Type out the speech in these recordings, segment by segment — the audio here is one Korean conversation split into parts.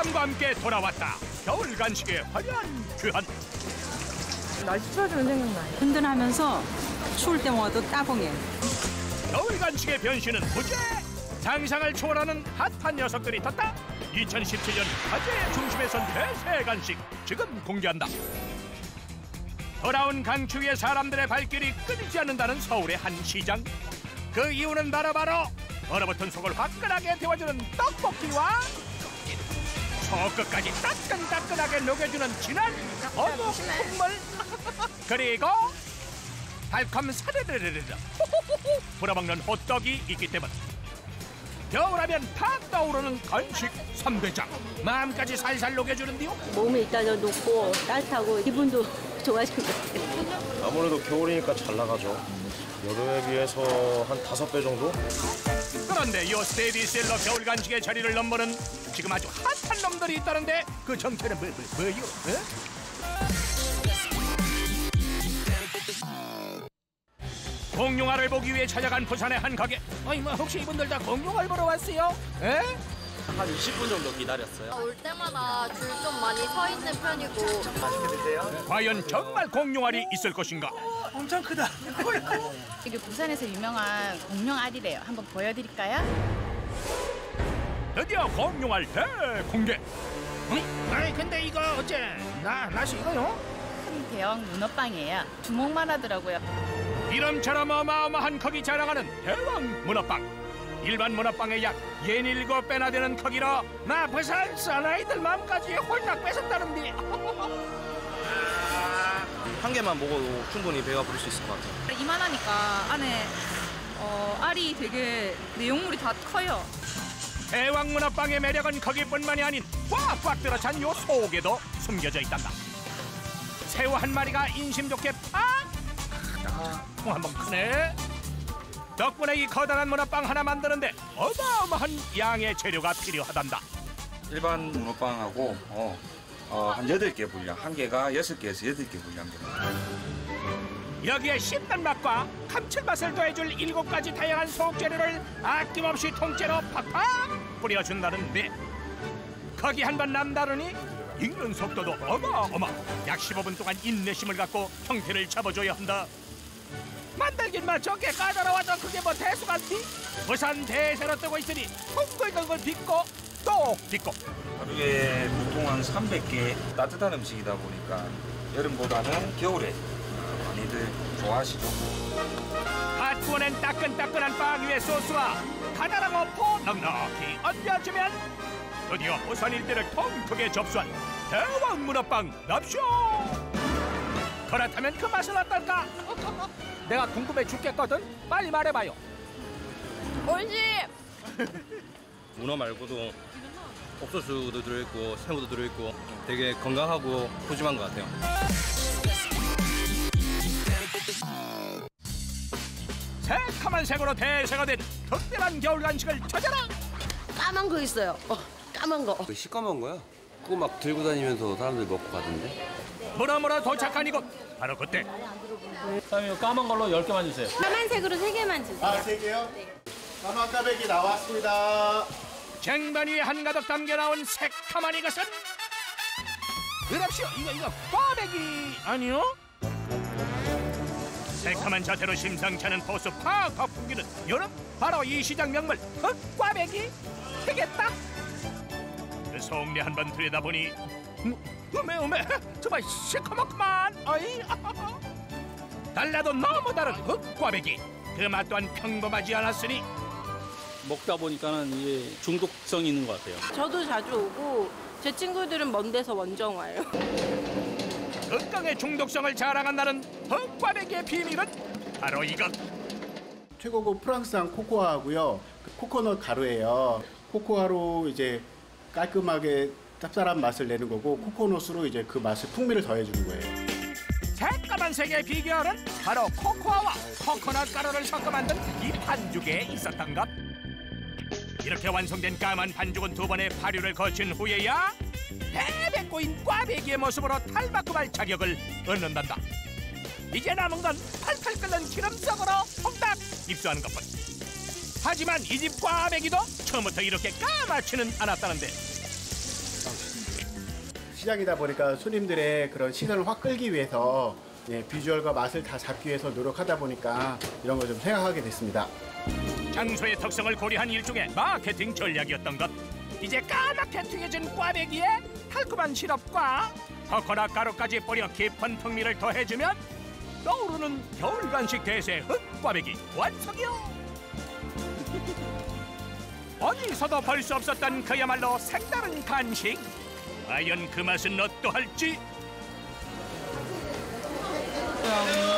바람과 함께 돌아왔다. 겨울 간식의 화려한 규환. 날씨 추워지면 생각나요. 든든하면서 추울 때 먹어도 따봉해. 겨울 간식의 변신은 무죄. 상상을 초월하는 핫한 녀석들이 떴다. 2017년 화제의 중심에 선 대세 간식 지금 공개한다. 돌아온 강추위에 사람들의 발길이 끊이지 않는다는 서울의 한 시장. 그 이유는 바로 얼어붙은 속을 화끈하게 데워주는 떡볶이와 속끝까지 따끈따끈하게 녹여주는 진한 어묵 국물, 그리고 달콤 사르르르르 불어먹는 호떡이 있기 때문 겨울하면 탁 떠오르는 간식 3대장. 마음까지 살살 녹여주는데요. 몸에 일단은 녹고 따뜻하고 기분도 좋아지는 것 같아요. 아무래도 겨울이니까 잘 나가죠. 여름에 비해서 한 5배 정도? 그런데 이 스테디셀러 겨울 간식의 자리를 넘보는 지금 아주 핫한 놈들이 있다는데 그 정체는 뭐요? 공룡알을 보기 위해 찾아간 부산의 한 가게. 아니 뭐 혹시 이분들 다 공룡알 보러 왔어요? 에? 한 20분 정도 기다렸어요. 올 때마다 줄 좀 많이 서 있는 편이고. 맛있게 드세요. 과연 정말 공룡알이 있을 것인가? 엄청 크다. 이게 부산에서 유명한 공룡알이래요. 한번 보여드릴까요? 드디어 공룡알 대공개. 아니 근데 이거 어째 낫이 이거요? 큰 대형 문어빵이에요. 주먹만 하더라고요. 이름처럼 어마어마한 크기 자랑하는 대왕 문어빵. 일반 문어빵의 약 17배나 되는 크기로 나 부산 사나이들 마음까지 홀딱 뺏었다는데. 한 개만 먹어도 충분히 배가 부를 수 있을 것 같아요. 이만하니까 안에 알이 되게 내용물이 다 커요. 대왕 문어빵의 매력은 크기뿐만이 아닌 꽉꽉 들어찬 요 속에도 숨겨져 있단다. 새우 한 마리가 인심 좋게 팍! 크다. 한번 크네. 덕분에 이 커다란 문어빵 하나 만드는데 어마어마한 양의 재료가 필요하단다. 일반 문어빵하고 한 8개 분량, 한 개가 6개에서 8개 분량입니다. 여기에 씹는 맛과 감칠맛을 더해줄 7가지 다양한 소재료를 아낌없이 통째로 팍팍 뿌려준다는데 거기 한 번 남다르니 익는 속도도 어마어마. 약 15분 동안 인내심을 갖고 형태를 잡아줘야 한다. 만들긴 저게 까다로워도 그게 뭐 대수같니? 부산 대세로 뜨고 있으니 동글동글 빚고 또 빚고. 하루에 보통 한 300개 따뜻한 음식이다 보니까 여름보다는 겨울에 많이들 좋아하시죠. 갓 구워낸 따끈따끈한 빵 위에 소스와 가다랑 어포 넉넉히 얹어주면 드디어 부산 일대를 통크게 접수한 대왕 문어빵 납쇼. 그렇다면 그 맛은 어떨까? 내가 궁금해 죽겠거든. 빨리 말해봐요. 옳지. 문어 말고도 옥수수도 들어있고 새우도 들어있고 되게 건강하고 푸짐한 것 같아요. 새카만 색으로 대세가 된 특별한 겨울 간식을 찾아라. 까만 거 있어요. 까만 거. 그 시꺼먼 거야? 그거 막 들고 다니면서 사람들 먹고 가던데? 무너무너 도착한 이곳 바로 그때. 사장님 까만 걸로 10개만 주세요. 까만색으로 3개만 주세요. 3개요? 까만 까베기 나왔습니다. 쟁반 위에 한가득 담겨 나온 새카만 이것은 그럽시오. 이거 꽈배기 아니요? 새카만 자태로 심상치 않은 포스 팍팍 풍기는 여름 바로 이 시장 명물 꽈배기 되겠다. 그 속내 한번 들여다보니 음에 정말 시커멓구만. 어이 달라도 너무 다른 꽈배기. 그 맛 또한 평범하지 않았으니 먹다 보니까는 이게 중독성이 있는 것 같아요. 저도 자주 오고 제 친구들은 먼 데서 원정 와요. 극강의 중독성을 자랑한다는 꽈배기의 비밀은 바로 이것. 최고급 프랑스산 코코아하고요. 코코넛 가루예요. 코코아로 이제 깔끔하게 짭짤한 맛을 내는 거고 코코넛으로 이제 그 맛을 풍미를 더해주는 거예요. 새까만 색의 비결은 바로 코코아와 코코넛 가루를 섞어 만든 이 반죽에 있었던 것. 이렇게 완성된 까만 반죽은 2번의 발효를 거친 후에야 대배 꼬인 꽈배기의 모습으로 탈바꿈할 자격을 얻는단다. 이제 남은 건 팔팔 끓는 기름 속으로 퐁닥 입수하는 것뿐. 하지만 이 집 꽈배기도 처음부터 이렇게 까맣지는 않았다는데 시장이다 보니까 손님들의 그런 시선을 확 끌기 위해서 예, 비주얼과 맛을 다 잡기 위해서 노력하다 보니까 이런 걸 좀 생각하게 됐습니다. 장소의 특성을 고려한 일종의 마케팅 전략이었던 것. 이제 까맣게 튀겨진 꽈배기에 달콤한 시럽과 코코넛 가루까지 뿌려 깊은 풍미를 더해주면 떠오르는 겨울 간식 대세 흑꽈배기 완성이요. 어디서도 볼 수 없었던 그야말로 색다른 간식. 과연 그 맛은 어떠할지.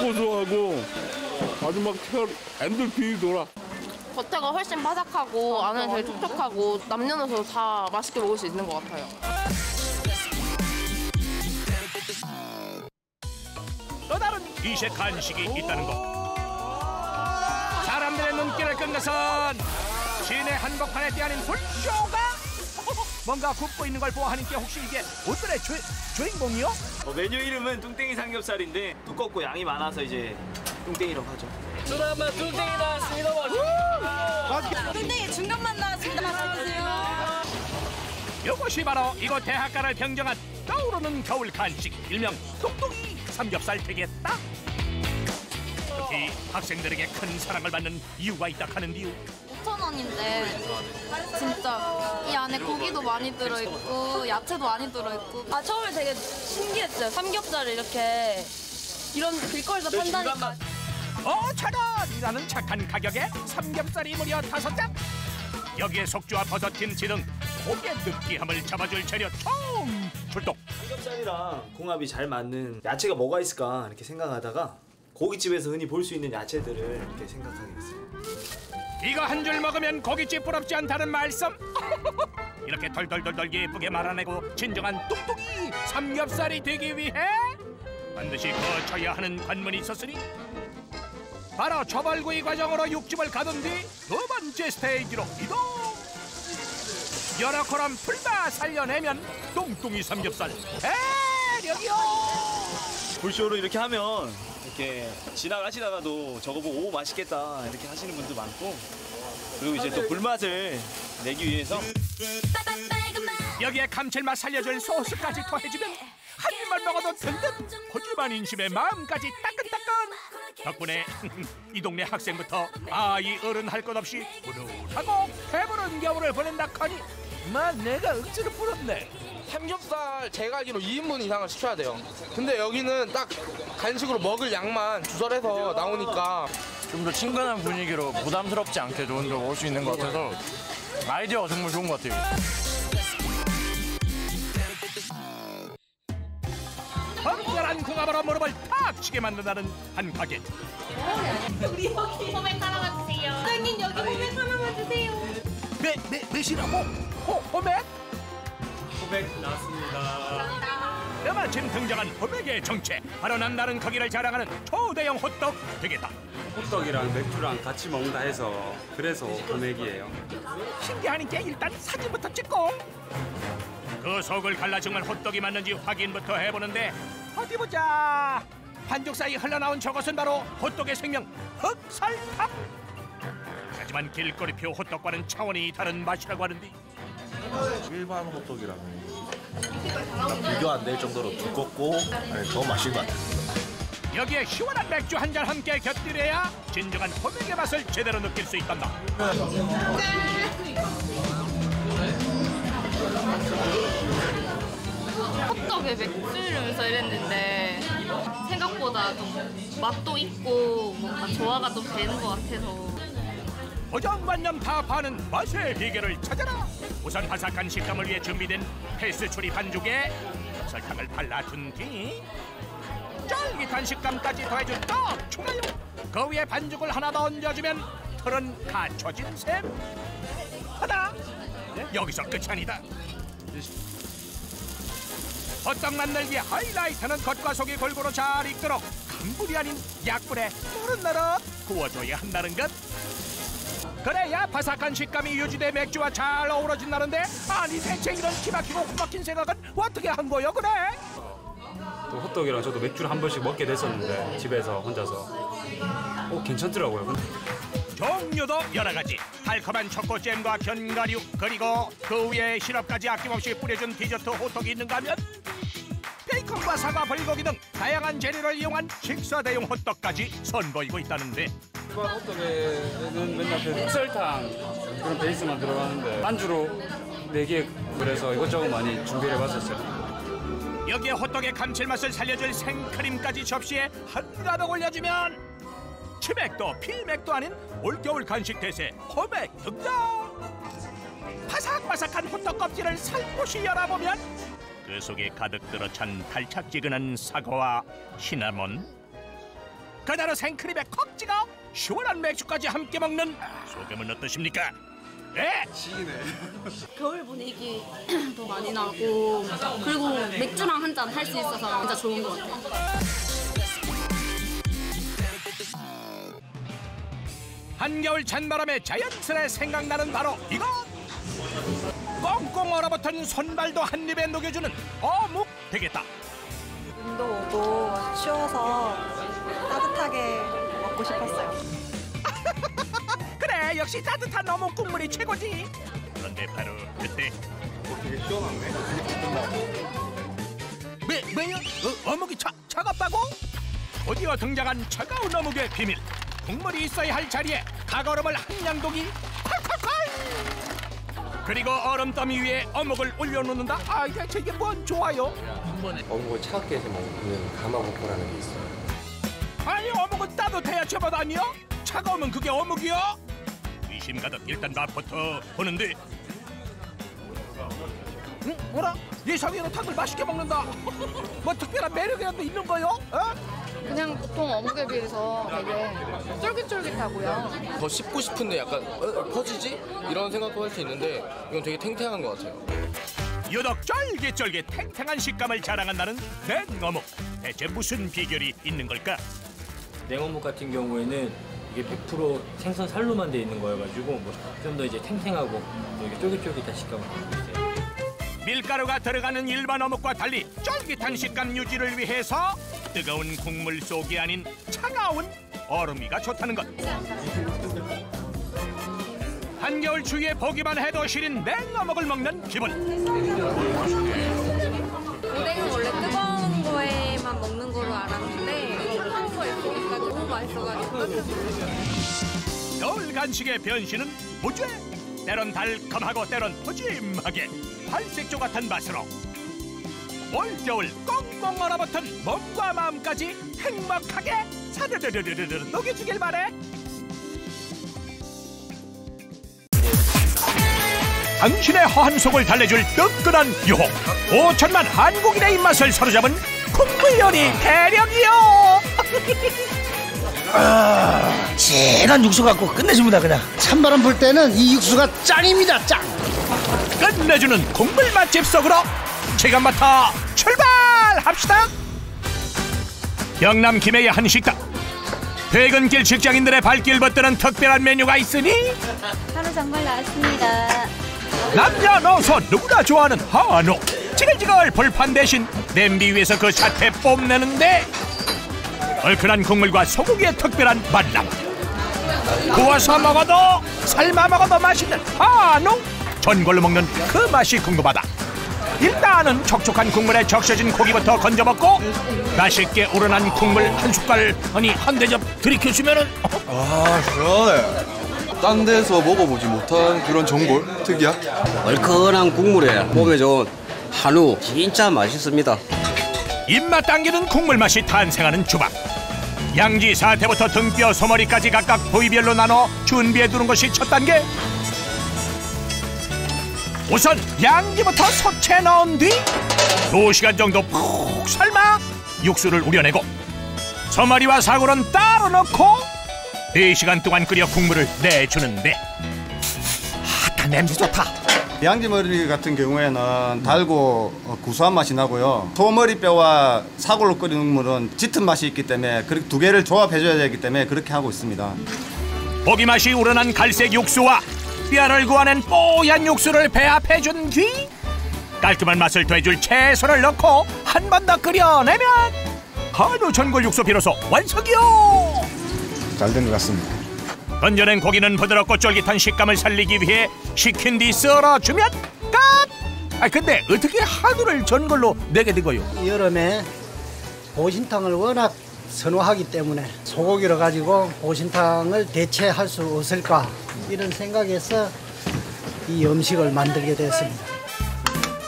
고소하고 아주 막 엔돌핀이 돌아. 겉에가 훨씬 바삭하고 안은 되게 촉촉하고 남녀노소 다 맛있게 먹을 수 있는 것 같아요. 또 다른 이색 간식이 있다는 것. 사람들의 눈길을 끈 것은 시내 한복판에 띄어낸 불쇼가 뭔가 굽고 있는 걸 보아하니까 혹시 이게 오늘의 주인공이요? 메뉴 이름은 뚱땡이 삼겹살인데 두껍고 양이 많아서 이제 뚱땡이라고 하죠. 드라마 뚱땡이 나왔습니다. 뚱땡이 중간만 나왔습니다. 맛있으세요. 이것이 바로 이곳 대학가를 평정한 떠오르는 겨울 간식 일명 뚱뚱이 삼겹살 되겠다. 특히 학생들에게 큰 사랑을 받는 이유가 있다 하는데요. 5,000원인데 진짜 이 안에 고기도 많이 들어있고 야채도 많이 들어있고 처음에 되게 신기했어요. 삼겹살을 이렇게 이런 길거리에서 판다니까. 차라리라는 착한 가격에 삼겹살이 무려 5장. 여기에 속주와 버섯, 김치 등 고기의 느끼함을 잡아줄 재료 총 출동. 삼겹살이랑 궁합이 잘 맞는 야채가 뭐가 있을까 이렇게 생각하다가 고깃집에서 흔히 볼 수 있는 야채들을 이렇게 생각하게 됐어요. 이거 한 줄 먹으면 고깃집 부럽지 않다는 말씀. 이렇게 덜덜덜덜 예쁘게 말아내고 진정한 뚱뚱이 삼겹살이 되기 위해 반드시 거쳐야 하는 관문이 있었으니 바로 초벌구이 과정으로 육즙을 가둔 뒤 두 번째 스테이지로 이동. 여러 코람 풀다 살려내면 뚱뚱이 삼겹살 대력이요. 불쇼로 이렇게 하면 이렇게 지나가시다가도 저거 보고 오 맛있겠다 이렇게 하시는 분도 많고, 그리고 이제 또 불맛을 내기 위해서 여기에 감칠맛 살려줄 소스까지 더해주면 한 입만 먹어도 든든 고집한 인심의 마음까지 따끈따끈. 덕분에 이 동네 학생부터 아이 어른 할 것 없이 뿌듯하고 배부른 겨울을 보낸다 하니 내가 억지로 부럽네. 삼겹살 제가 알기로 2인분 이상을 시켜야 돼요. 근데 여기는 딱 간식으로 먹을 양만 조절해서 나오니까 좀 더 친근한 분위기로 부담스럽지 않게 좋은 데올 수 있는 것 같아서 아이디어가 정말 좋은 것 같아요. 특별한 궁합으로 무릎을 탁 치게 만든다는 한 가게. 우리 여기 호백 하나만 주세요. 사장님 여기 호백 하나만 주세요. 몇이라고? 호백? 호백 나왔습니다. 때마침 등장한 호백의 정체, 바로 남다른 크기를 자랑하는 초대형 호떡 되겠다. 호떡이랑 맥주랑 같이 먹는다 해서 그래서 호맥이에요. 신기하니까 일단 사진부터 찍고 그 속을 갈라 정말 호떡이 맞는지 확인부터 해보는데 어디 보자. 반죽 사이 흘러나온 저것은 바로 호떡의 생명 흑설탕. 하지만 길거리표 호떡과는 차원이 다른 맛이라고 하는데 일반 호떡이랑 비교 안 될 정도로 두껍고 더 맛있는 것 같아요. 여기에 시원한 맥주 한 잔 함께 곁들여야 진정한 호떡의 맛을 제대로 느낄 수 있단다. 호떡에 맥주를 넣어서 이랬는데 생각보다 좀 맛도 있고 뭔가 조화가 좀 되는 것 같아서. 고정관념 타파하는 맛의 비결을 찾아라. 우선 바삭한 식감을 위해 준비된 페스츄리 반죽에 설탕을 발라둔 뒤 쫄깃한 식감까지 더해준 떡 추가요. 그 위에 반죽을 하나 더 얹어주면 틀은 갖춰진 셈. 하나 여기서 끝이 아니다. 호떡 만들기의 하이라이트는 겉과 속이 골고루 잘 익도록 강불이 아닌 약불에 노릇노릇 구워줘야 한다는 것. 그래야 바삭한 식감이 유지돼 맥주와 잘 어우러진다는데, 아니 대체 이런 기막히고 코막힌 생각은 어떻게 한 거요 그래? 또 호떡이랑 저도 맥주를 한 번씩 먹게 됐었는데 집에서 혼자서 괜찮더라고요. 종류도 여러 가지. 달콤한 초코잼과 견과류, 그리고 그 위에 시럽까지 아낌없이 뿌려준 디저트 호떡이 있는가 하면 베이컨과 사과, 불고기 등 다양한 재료를 이용한 식사 대용 호떡까지 선보이고 있다는데 일반 호떡에는 맨날 그 흑설탕 그런 베이스만 들어가는데 안주로 4개 그래서 이것저것 많이 준비를 해봤었어요. 여기에 호떡의 감칠맛을 살려줄 생크림까지 접시에 한가득 올려주면 치맥도 필맥도 아닌 올겨울 간식 대세 호맥 등장. 바삭바삭한 호떡 껍질을 살포시 열어보면 그 속에 가득 들어찬 달짝지근한 사과와 시나몬, 그대로 생크림에 콕 찍어 시원한 맥주까지 함께 먹는 소감은 어떠십니까? 네! 겨울 분위기도 많이 나고 그리고 맥주랑 한 잔 할 수 있어서 진짜 좋은 것 같아요. 한겨울 찬바람에 자연스레 생각나는 바로 이것! 꽁꽁 얼어붙은 손발도 한 입에 녹여주는 어묵 되겠다. 눈도 오고 추워서 따뜻하게 먹고 싶었어요. 그래, 역시 따뜻한 어묵 국물이 최고지. 그런데 바로 그때 되게 시원하네. 왜요? 어묵이 차갑다고? 드디어 등장한 차가운 어묵의 비밀. 국물이 있어야 할 자리에 닭얼음을 한 양동이 콸콸콸! 그리고 얼음 더미 위에 어묵을 올려놓는다? 아, 대체 이게 뭔 좋아요? 어묵을 차갑게 해서 먹는 가마솥이라는 게 있어요. 아니, 어묵은 따뜻해야 제맛 아니야? 차가우면 그게 어묵이야? 의심 가득 일단 맛부터 보는데 응? 뭐라? 예상외로 닭을 맛있게 먹는다. 뭐 특별한 매력이라도 있는 거요? 어? 그냥 보통 어묵에 비해서 되게 쫄깃쫄깃하고요. 더 씹고 싶은데 약간 퍼지지? 이런 생각도 할 수 있는데 이건 되게 탱탱한 것 같아요. 유독 쫄깃쫄깃 탱탱한 식감을 자랑한다는 냉어묵. 대체 무슨 비결이 있는 걸까? 냉어묵 같은 경우에는 이게 100% 생선 살로만 돼 있는 거여가지고 좀 더 이제 탱탱하고 이렇게 쫄깃쫄깃한 식감을 갖고 있어요. 밀가루가 들어가는 일반 어묵과 달리 쫄깃한 식감 유지를 위해서 뜨거운 국물 속이 아닌 차가운 얼음이가 좋다는 것. 한겨울 추위에 보기만 해도 시린 냉어묵을 먹는 기분. 오뎅은 원래 뜨거운 거에만 먹는 거로 알았는데 뜨거운 거에 있으니까 너무 맛있어가지고. 겨울 간식의 변신은 무죄. 때론 달콤하고 때론 푸짐하게 팔색조 같은 맛으로 올겨울 꽁꽁 얼어붙은 몸과 마음까지 행복하게 사르르르르르 녹여주길 바래. 당신의 허한 속을 달래줄 뜨끈한 유혹 5천만 한국인의 입맛을 사로잡은 국물 요리 대령이요. 진한 육수 갖고 끝내줍니다. 그냥 찬바람 불 때는 이 육수가 짱입니다. 짱. 끝내주는 국물 맛집 속으로 지금부터 출발합시다. 경남 김해의 한 식당. 퇴근길 직장인들의 발길 벗드는 특별한 메뉴가 있으니 하루 정말 나왔습니다. 남녀노소 누구나 좋아하는 한우. 지글지글 불판 대신 냄비 위에서 그 자태 뽐내는데 얼큰한 국물과 소고기의 특별한 만남. 구워서 먹어도 삶아 먹어도 맛있는 한우. 전골로 먹는 그 맛이 궁금하다. 일단은 촉촉한 국물에 적셔진 고기부터 건져 먹고 맛있게 우러난 국물 한 숟갈 아니 한 대접 들이켜주면은 아 시원해. 딴 데서 먹어보지 못한 그런 전골 특이한 얼큰한 국물에 몸에 좋은 한우 진짜 맛있습니다. 입맛 당기는 국물 맛이 탄생하는 주방. 양지 사태부터 등뼈 소머리까지 각각 부위별로 나눠 준비해두는 것이 첫 단계. 우선 양지부터 소채 넣은 뒤 2시간 정도 푹 삶아 육수를 우려내고 소머리와 사골은 따로 넣고 4시간 동안 끓여 국물을 내주는데 아따 냄새 좋다. 양지머리 같은 경우에는 달고 구수한 맛이 나고요. 소머리뼈와 사골로 끓인 국물은 짙은 맛이 있기 때문에 그렇게 두 개를 조합해줘야 되기 때문에 그렇게 하고 있습니다. 고기 맛이 우러난 갈색 육수와 뼈를 구워낸 뽀얀 육수를 배합해준 뒤 깔끔한 맛을 더해줄 채소를 넣고 한 번 더 끓여내면 한우 전골 육수 비로소 완성이요. 잘 된 것 같습니다. 건져낸 고기는 부드럽고 쫄깃한 식감을 살리기 위해 식힌 뒤 썰어주면 끝! 근데 어떻게 한우를 전골로 내게 된 거요? 여름에 보신탕을 워낙 선호하기 때문에 소고기를 가지고 보신탕을 대체할 수 없을까 이런 생각에서 이 음식을 만들게 됐습니다.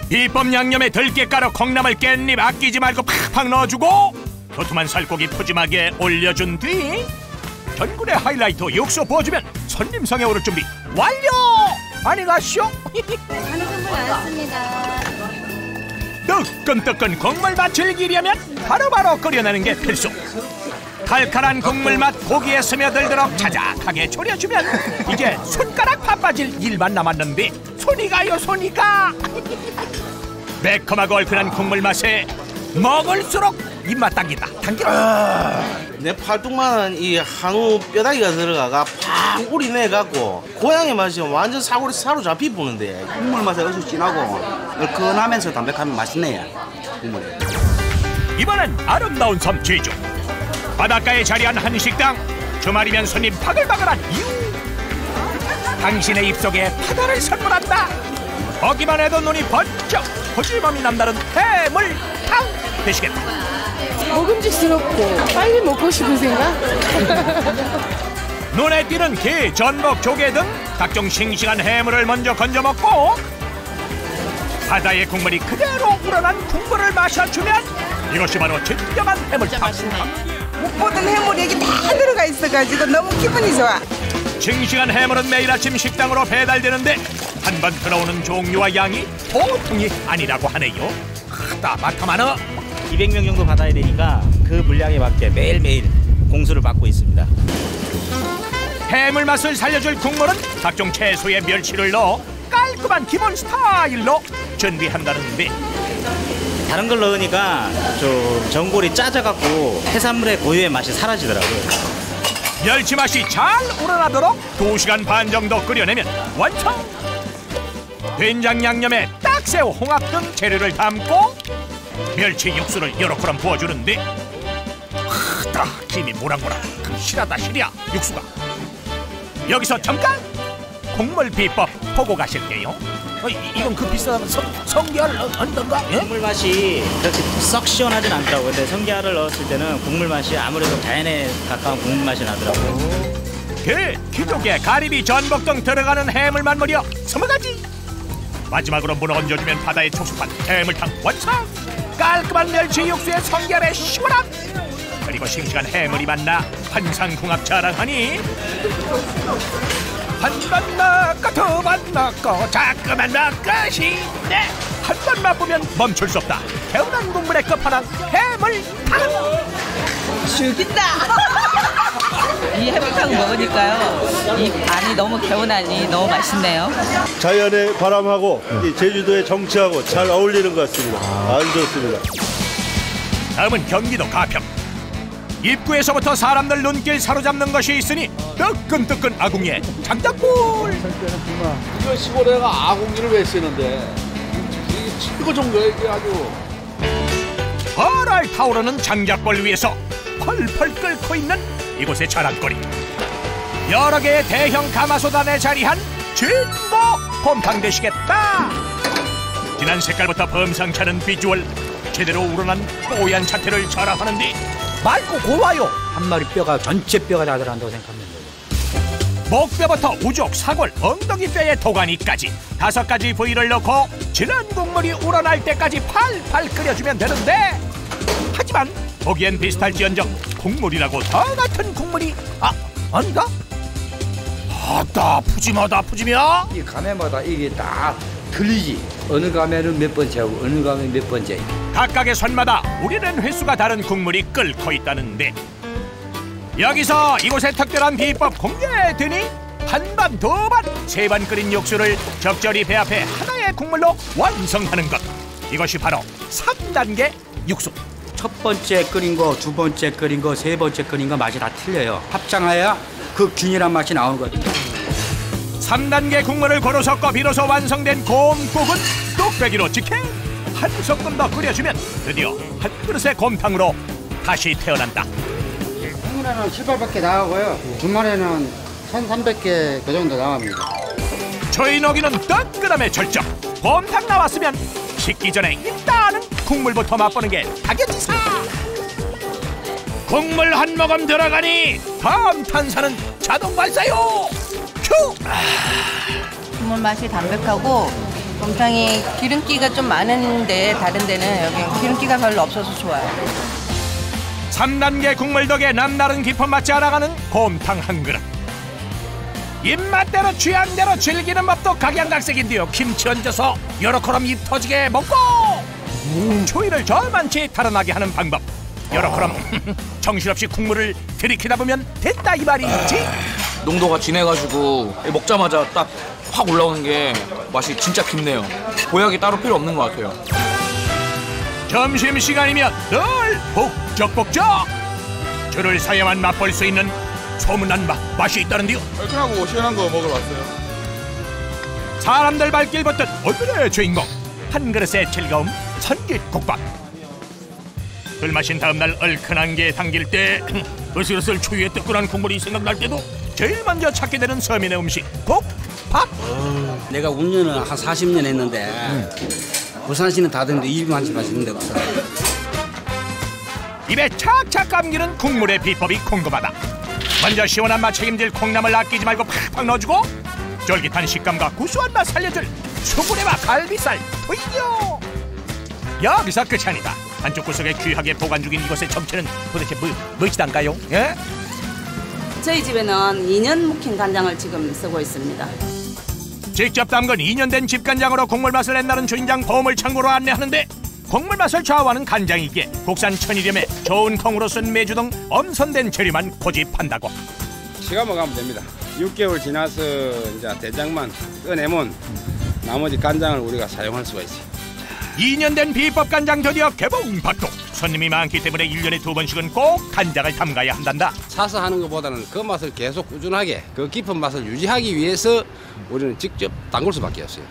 비법 양념에 들깨가루, 콩나물, 깻잎 아끼지 말고 팍팍 넣어주고 도톰한 살코기 푸짐하게 올려준 뒤 전골의 하이라이트 육수 부어주면 손님상에 오를 준비 완료! 아니가쇼? 한우 국물 나왔습니다. 뜨끈뜨끈 국물 맛을 기려면 바로바로 끓여내는 게 필수. 칼칼한 국물 맛 고기에 스며들도록 자작하게 졸여주면 이제 손가락 바빠질 일만 남았는데 손이 가요 손이 가. 매콤하고 얼큰한 국물 맛에 먹을수록 입맛 당긴다. 내 팔뚝만한 이 한우 뼈다귀가 들어가가 팍 우리내갖고 고향의 맛이 완전 사로잡히 보는데 국물 맛이 아주 진하고 얼큰하면서 담백하면 맛있네요. 국물이. 이번엔 아름다운 섬 제주. 바닷가에 자리한 한 식당. 주말이면 손님 바글바글한 이유. 당신의 입속에 바다를 선물한다. 보기만 해도 눈이 번쩍 거짓말이 남다른 해물탕 되시겠다. 먹음직스럽고 빨리 먹고 싶은 생각? 눈에 띄는 게, 전복, 조개 등 각종 싱싱한 해물을 먼저 건져 먹고 바다의 국물이 그대로 우러난 국물을 마셔주면 이것이 바로 진정한 해물탕. 못 보던 해물이 여기 다 들어가 있어가지고 너무 기분이 좋아. 싱싱한 해물은 매일 아침 식당으로 배달되는데 한 번 들어오는 종류와 양이 보통이 아니라고 하네요. 크다 많다 많아. 200명 정도 받아야 되니까 그 물량에 맞게 매일매일 공수를 받고 있습니다. 해물 맛을 살려줄 국물은 각종 채소에 멸치를 넣어 깔끔한 기본 스타일로 준비한다는데 다른 걸 넣으니까 좀 전골이 짜져갖고 해산물의 고유의 맛이 사라지더라고요. 멸치 맛이 잘 우러나도록 2시간 반 정도 끓여내면 완성! 된장 양념에 딱새우, 홍합 등 재료를 담고 멸치 육수를 여러 그램 부어주는데 크다 김이 모락모락 실하다 실이야 육수가. 여기서 잠깐 국물 비법 보고 가실게요. 이건 그 비싼 성게알 아니던가? 예? 국물 맛이 그렇게 썩 시원하진 않더라고요. 근데 성게알을 넣었을 때는 국물 맛이 아무래도 자연에 가까운 국물 맛이 나더라고요. 게, 기조개, 가리비, 전복 등 들어가는 해물만 무려 20가지. 마지막으로 문어 얹어주면 바다의 촉촉한 해물탕 완성. 깔끔한 멸치 육수에 성게알의 시원함 그리고 싱싱한 해물이 만나 환상궁합 자랑하니 한 번 넣고 두 번 넣고 자꾸만 넣고시 네. 한 번 맛보면 멈출 수 없다. 개운한 국물의 끝판왕 해물탕. 죽인다. 이 해물탕 먹으니까요 이 안이 너무 개운하니 너무 맛있네요. 자연의 바람하고 이 제주도의 정치하고 잘 어울리는 것 같습니다. 아주 좋습니다. 다음은 경기도 가평. 입구에서부터 사람들 눈길 사로잡는 것이 있으니 뜨끈뜨끈 아궁이에 장작불. 이거 시골에가 아궁이를 왜 쓰는데 이게 최고 정도야 이게 아주. 펄펄 타오르는 장작불 위에서 펄펄 끓고 있는 이곳의 자랑거리. 여러 개의 대형 가마솥 안에 자리한 진보 곰탕 되시겠다. 진한 색깔부터 범상치 않은 비주얼, 제대로 우러난 뽀얀 자태를 자랑하는데 맑고 고와요. 한 마리 뼈가 전체 뼈가 다 들어간다고 생각하면 돼요. 목뼈부터 우족, 사골, 엉덩이 뼈의 도가니까지 5가지 부위를 넣고 진한 국물이 우러날 때까지 팔팔 끓여주면 되는데 하지만 보기엔 비슷할지언정 국물이라고 더 같은 국물이 아닌가? 아따 푸짐하다 푸짐이야. 이 가매마다 이게 다 틀리지. 어느 가매는 몇 번째하고 어느 가매는 몇 번째. 각각의 손마다 우리는 횟수가 다른 국물이 끓고 있다는데 여기서 이곳의 특별한 비법 공개되니 한 번, 두 번, 세 번 끓인 육수를 적절히 배 앞에 하나의 국물로 완성하는 것. 이것이 바로 3단계 육수. 첫 번째 끓인 거, 두 번째 끓인 거, 세 번째 끓인 거 맛이 다 틀려요. 합장해야 그 균일한 맛이 나오는 거예요. 3단계 국물을 고루 섞어 비로소 완성된 곰국은 뚝배기로 직행 한 소끔 더 끓여주면 드디어 한 그릇의 곰탕으로 다시 태어난다. 평일에는 7, 800개 나가고요. 주말에는 1,300개 그 정도 나갑니다. 저희 너기는 뜨끈함의 절정. 곰탕 나왔으면 식기 전에 일단은 국물부터 맛보는 게 당연지사. 국물 한 모금 들어가니 다음 탄산은 자동 발사요. 큐! 국물 맛이 담백하고 곰탕이 기름기가 좀 많은데 다른 데는 여기 기름기가 별로 없어서 좋아요. 3단계 국물 덕에 남다른 깊은 맛이 알아가는 곰탕 한 그릇. 입맛대로 취향대로 즐기는 법도 각양각색인데요. 김치 얹어서 요렇게럼 입 터지게 먹고 추위를 저만치 달아나게 하는 방법. 요렇게럼 정신없이 국물을 들이키다 보면 됐다 이 말이지. 농도가 진해가지고 먹자마자 딱 확 올라오는 게 맛이 진짜 깊네요. 보약이 따로 필요 없는 것 같아요. 점심시간이면 늘 복적복적 줄을 서야만 맛볼 수 있는 소문난 맛이 있다는데요. 얼큰하고 시원한 거 먹으러 왔어요. 사람들 발길 벗듯 오늘의 주인공 한 그릇의 즐거움 선깃국밥. 술 마신 다음날 얼큰한 게 당길 때 으슬으슬 추위에 뜨끈한 국물이 생각날 때도 제일 먼저 찾게 되는 서민의 음식 국밥. 내가 운전을 한 40년 했는데 부산시는 다 됐는데 이 집만 맛있는 데 없어. 입에 착착 감기는 국물의 비법이 궁금하다. 먼저 시원한 맛 책임질 콩나물 아끼지 말고 팍팍 넣어주고 쫄깃한 식감과 구수한 맛 살려줄 수구레와 갈비살 토이요. 여기서 끝이 아니다. 한쪽 구석에 귀하게 보관 중인 이곳의 정체는 도대체 무엇이단가요? 예? 저희 집에는 2년 묵힌 간장을 지금 쓰고 있습니다. 직접 담근 2년 된 집간장으로 국물 맛을 낸다는 주인장 보물창고로 안내하는데 국물 맛을 좌우하는 간장이기에 국산 천일염에 좋은 콩으로 쓴 메주 등 엄선된 재료만 고집한다고. 시간만 가면 됩니다. 6개월 지나서 이제 대장만 꺼내면 나머지 간장을 우리가 사용할 수가 있어요. 2년 된 비법 간장 드디어 개봉받고 손님이 많기 때문에 1년에 2번씩은 꼭 간장을 담가야 한단다. 사서 하는 것보다는 그 맛을 계속 꾸준하게 그 깊은 맛을 유지하기 위해서 우리는 직접 담글 수밖에 없어요.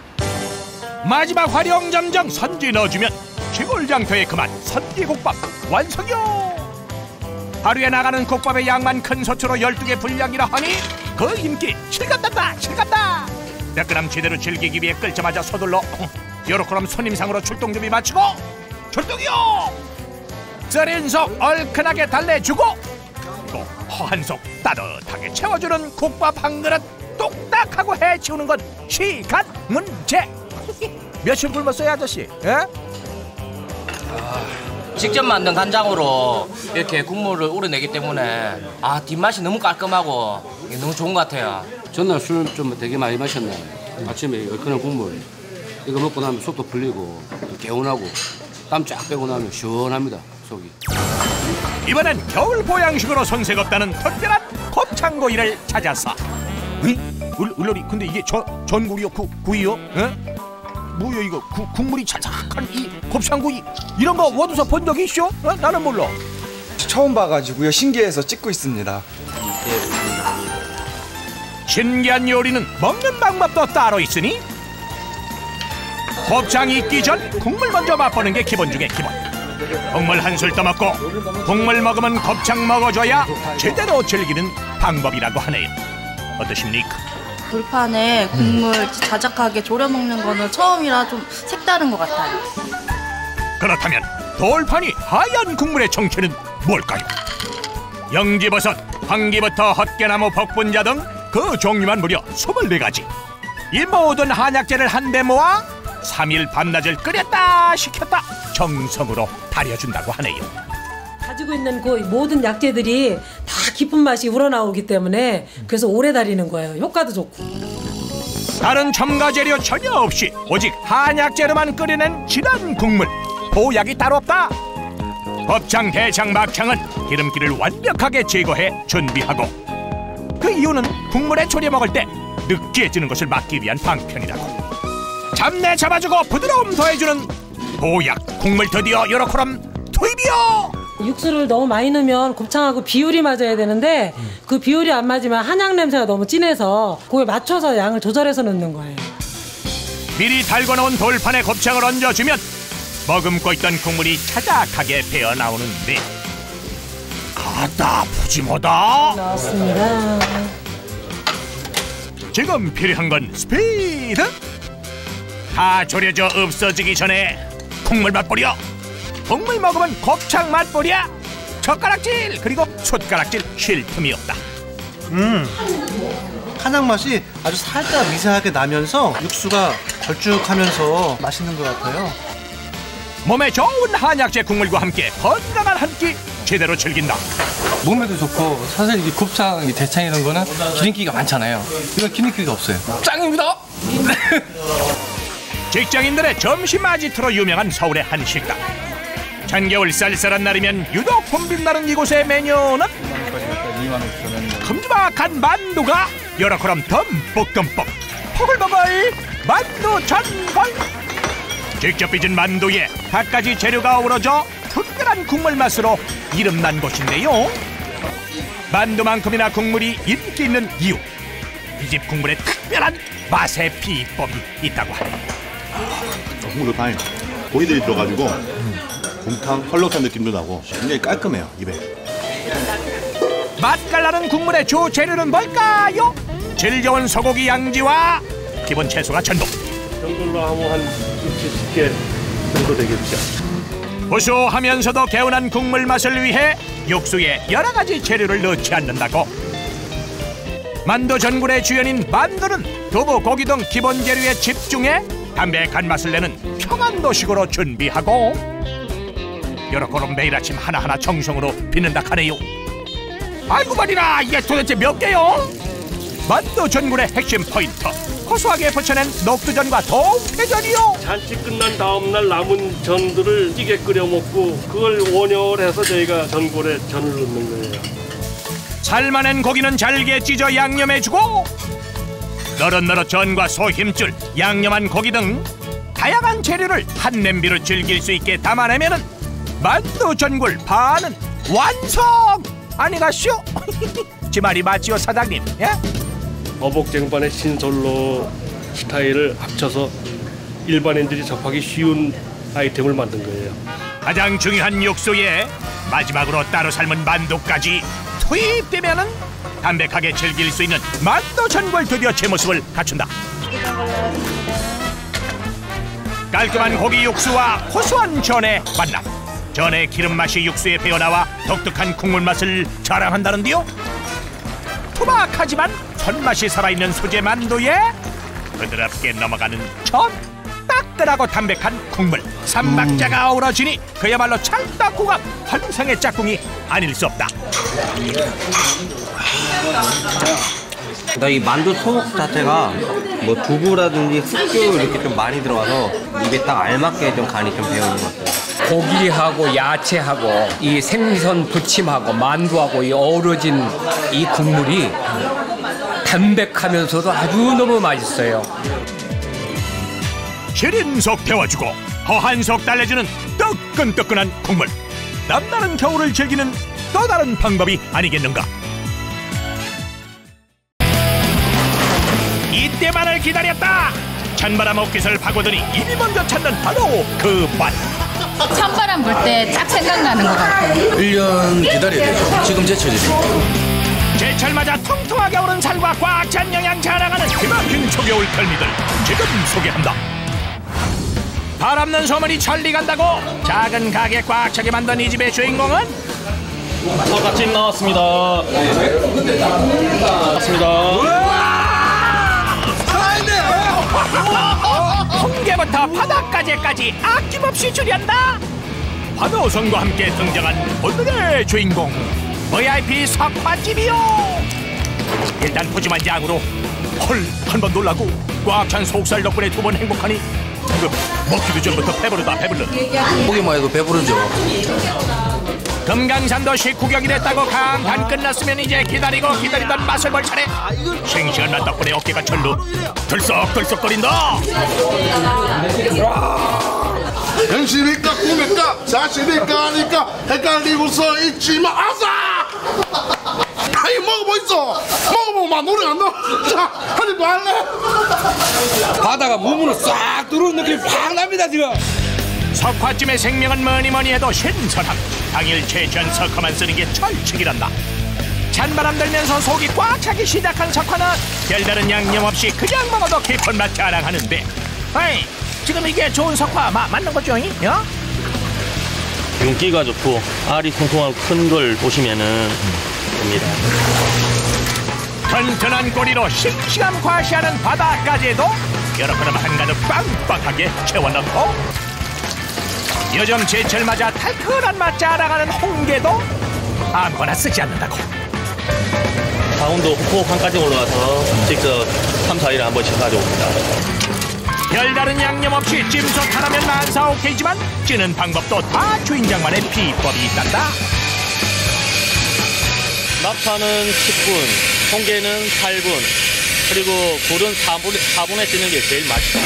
마지막 활용 점정 선지 넣어주면 시골장터의 그맛 선지국밥 완성이요. 하루에 나가는 국밥의 양만 큰 소추로 12개 분량이라 하니 그 인기 실감난다 실감나. 뜨끈함 제대로 즐기기 위해 끓자마자 서둘러 요렇게럼 손님상으로 출동 준비 마치고 출동이요. 썰인 속 얼큰하게 달래주고 또 허한 속 따뜻하게 채워주는 국밥 한 그릇 뚝딱하고 해치우는 건 시간 문제. 몇십 굶었어요 아저씨? 예? 직접 만든 간장으로 이렇게 국물을 우려내기 때문에 뒷맛이 너무 깔끔하고 너무 좋은 것 같아요. 전날 술 좀 되게 많이 마셨네. 아침에 얼큰한 국물 이거 먹고 나면 속도 풀리고 개운하고 땀 쫙 빼고 나면 시원합니다 속이. 이번엔 겨울 보양식으로 손색 없다는 특별한 곱창구이를 찾았어. 울러리 근데 이게 전구이요 구이요? 에? 뭐야 이거 국물이 자작한 이 곱창구이 이런 거 어디서 본 적이 있어? 나는 몰라. 처음 봐가지고요 신기해서 찍고 있습니다. 신기한 요리는 먹는 방법도 따로 있으니 곱창이 익기 전 국물 먼저 맛보는 게 기본 중에 기본. 국물 한술 떠먹고 국물 먹으면 곱창 먹어줘야 제대로 즐기는 방법이라고 하네요. 어떠십니까? 불판에 국물 자작하게 졸여 먹는 거는 처음이라 좀 색다른 것 같아요. 그렇다면 돌판이 하얀 국물의 정체는 뭘까요? 영지버섯, 황기부터 헛개나무, 복분자 등 그 종류만 무려 24가지. 이 모든 한약재를 한데 모아 3일 밤낮을 끓였다 식혔다 정성으로 달여준다고 하네요. 가지고 있는 그 모든 약재들이 다 깊은 맛이 우러나오기 때문에 그래서 오래 달이는 거예요. 효과도 좋고. 다른 첨가 재료 전혀 없이 오직 한약재로만 끓여낸 진한 국물. 보약이 따로 없다. 곱창, 대창, 막창은 기름기를 완벽하게 제거해 준비하고 그 이유는 국물에 졸여 먹을 때 느끼해지는 것을 막기 위한 방편이라고. 잡내 잡아주고 부드러움 더해주는 보약 국물 드디어 요렇게럼 투입이요. 육수를 너무 많이 넣으면 곱창하고 비율이 맞아야 되는데 그 비율이 안 맞으면 한약 냄새가 너무 진해서 그거에 맞춰서 양을 조절해서 넣는 거예요. 미리 달궈 놓은 돌판에 곱창을 얹어주면 머금고 있던 국물이 자작하게 배어나오는데 아따 푸짐하다. 나왔습니다. 지금 필요한 건 스피드. 다 졸여져 없어지기 전에 국물 맛보려. 국물 먹으면 곱창 맛보랴. 젓가락질 그리고 숟가락질 쉴 틈이 없다. 한약 맛이 아주 살짝 미세하게 나면서 육수가 걸쭉하면서 맛있는 것 같아요. 몸에 좋은 한약재 국물과 함께 건강한 한 끼 제대로 즐긴다. 몸에도 좋고 사실 이 곱창, 이 대창 이런 거는 기름기가 많잖아요. 이건 기름기가 없어요. 짱입니다. 직장인들의 점심 아지트로 유명한 서울의 한 식당. 한겨울 쌀쌀한 날이면 유독 봄빛 나는 이곳의 메뉴는 큼지막한 만두가 여러 그램 듬뿍듬뿍 포글포글 만두 전골. 직접 빚은 만두에 갖가지 재료가 어우러져 특별한 국물 맛으로 이름난 곳인데요. 만두만큼이나 국물이 인기 있는 이유, 이 집 국물에 특별한 맛의 비법이 있다고 하네요. 국물도 다행. 고기들이 들어가지고 곰탕 헐렁한 느낌도 나고 굉장히 깔끔해요 입에. 맛깔나는 국물의 주 재료는 뭘까요? 질 좋은 소고기 양지와 기본 채소가 전부. 전골로 하면 한 60개 정도 되겠죠. 고소하면서도 개운한 국물 맛을 위해 육수에 여러 가지 재료를 넣지 않는다고. 만두 전골의 주연인 만두는 두부, 고기 등 기본 재료에 집중해 담백한 맛을 내는 평안도식으로 준비하고 요렇게는 매일 아침 하나하나 정성으로 빚는다 하네요. 아이고 말이라, 이게 도대체 몇 개요? 만두 전골의 핵심 포인트, 고소하게 부쳐낸 녹두전과 동태전이요. 잔치 끝난 다음날 남은 전들을 찌개 끓여 먹고 그걸 원효를 해서 저희가 전골에 전을 넣는 거예요. 삶아낸 고기는 잘게 찢어 양념해주고 너릇너릇 전과 소 힘줄, 양념한 고기 등 다양한 재료를 한 냄비로 즐길 수 있게 담아내면은 만두 전골 반은 완성! 아니가쇼? 지 말이 맞지요 사장님? 예? 어복쟁반의 신솔로 스타일을 합쳐서 일반인들이 접하기 쉬운 아이템을 만든 거예요. 가장 중요한 육수에 마지막으로 따로 삶은 만두까지 투입되면은 담백하게 즐길 수 있는 만두 전골 드디어 제 모습을 갖춘다. 깔끔한 고기 육수와 고소한 전의 만남. 전의 기름 맛이 육수에 배어나와 독특한 국물 맛을 자랑한다는데요. 투박하지만 손맛이 살아있는 수제 만두에 부드럽게 넘어가는 전, 따끈하고 담백한 국물, 삼박자가 어우러지니 그야말로 찰떡궁합, 환상의 짝꿍이 아닐 수 없다. 이 만두 소스 자체가 뭐 두부라든지 숙주 이렇게 좀 많이 들어가서 입에 딱 알맞게 좀 간이 좀 배어 있는 것 같아요. 고기하고 야채하고 이 생선 부침하고 만두하고 이 어우러진 이 국물이 담백하면서도 아주 너무 맛있어요. 시린 속 데워주고 허한 속 달래주는 뜨끈뜨끈한 국물. 남다른 겨울을 즐기는 또 다른 방법이 아니겠는가. 이때만을 기다렸다. 찬바람 옷깃을 파고드니 입이 먼저 찾는 바로 그 맛. 찬바람 불 때 딱 생각나는 것 같아요. 1년 기다려야 되죠. 지금 제철이니까. 제철 맞아 통통하게 오른 살과 꽉 찬 영양 자랑하는 기막힌 초겨울 별미들 지금 소개한다. 바람난 소문이 천리 간다고 작은 가게 꽉 차게 만든 이 집의 주인공은 사갓집 나왔습니다. 홍게부터 바닥까지까지 아낌없이 줄였다. 화도성과 함께 등장한 오늘의 주인공 VIP 석화집이요. 일단 푸짐한 양으로 헐 한 번 놀라고 꽉 찬 속살 덕분에 두 번 행복하니 먹기도 전부터 배부르다 배불러. 보기만 해도 배부르죠. 금강산도 식후경이 됐다고 강판 끝났으면 이제 기다리던 맛을 볼 차례. 싱싱한 맛 덕분에 어깨가 절로 들썩들썩거린다. 현실일까 꿈일까 사실일까 아닐까 헷갈리고서 있지마. 아싸! 아이 먹어보이소. 먹어보면 노래 안 나와. 자, 한 입 할래? 바다가 몸으로 싹 들어오는 느낌이 확 납니다 지금. 석화찜의 생명은 뭐니뭐니 해도 신선함. 당일 채취한 석화만 쓰는 게 철칙이란다. 찬바람 들면서 속이 꽉 차기 시작한 석화는 별다른 양념 없이 그냥 먹어도 깊은 맛 자랑하는데, 아이 지금 이게 좋은 석화 맞는 거죠? 야? 윤기가 좋고 알이 통통하고 큰 걸 보시면은 됩니다. 튼튼한 꼬리로 싱싱함 과시하는 바다까지도 여러 그릇 한가득 빵빵하게 채워넣고 요즘 제철 맞아 달큰한 맛 자랑하는 홍게도 아무거나 쓰지 않는다고. 강원도 후폭항까지 올라가서 직접 3, 4일에 한 번씩 가져옵니다. 별다른 양념 없이 찜솥 하나면 만사오케이지만 찌는 방법도 다 주인장만의 비법이 있단다. 막판은 10분, 홍게는 8분, 그리고 굴은 4분에 찌는 게 제일 맛있다.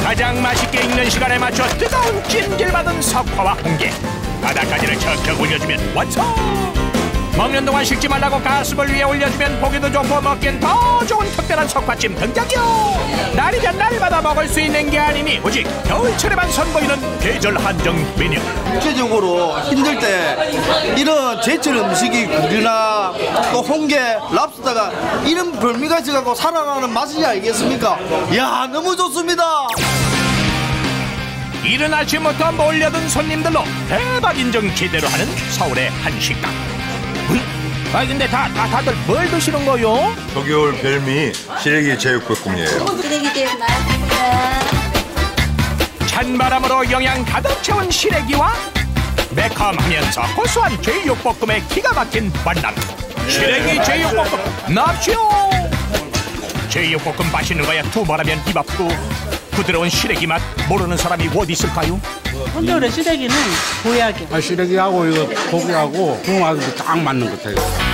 가장 맛있게 익는 시간에 맞춰 뜨거운 찜질받은 석화와 홍게 바닥까지를 척척 올려주면 완성. 먹는 동안 식지 말라고 가슴을 위에 올려주면 보기도 좋고 먹기엔 더 좋은 특별한 석화찜 등장이요. 날이면 날마다 먹을 수 있는 게 아니니 오직 겨울철에만 선보이는 계절 한정 메뉴. 구체적으로 힘들 때 이런 제철 음식이 굴이나 또 홍게, 랍스터가 이런 별미가 있어갖고 살아나는 맛이지 아니겠습니까? 이야, 너무 좋습니다. 이른 아침부터 몰려든 손님들로 대박 인정 제대로 하는 서울의 한 식당. 아니 근데 다들 뭘 드시는 거요? 저겨울 별미 시래기 제육볶음이에요. 시래기 제육 나왔습니다. 찬바람으로 영양 가득 채운 시래기와 매콤하면서 고소한 제육볶음의 기가 막힌 만남. 시래기 제육볶음 납시오. 제육볶음 맛있는 거야 두말하면 입 아프고 부드러운 시래기 맛 모르는 사람이 어디 있을까요? 한겨울에 시래기는 보약이야. 시래기하고 이거 고기하고 궁합이 딱 맞는 것 같아요.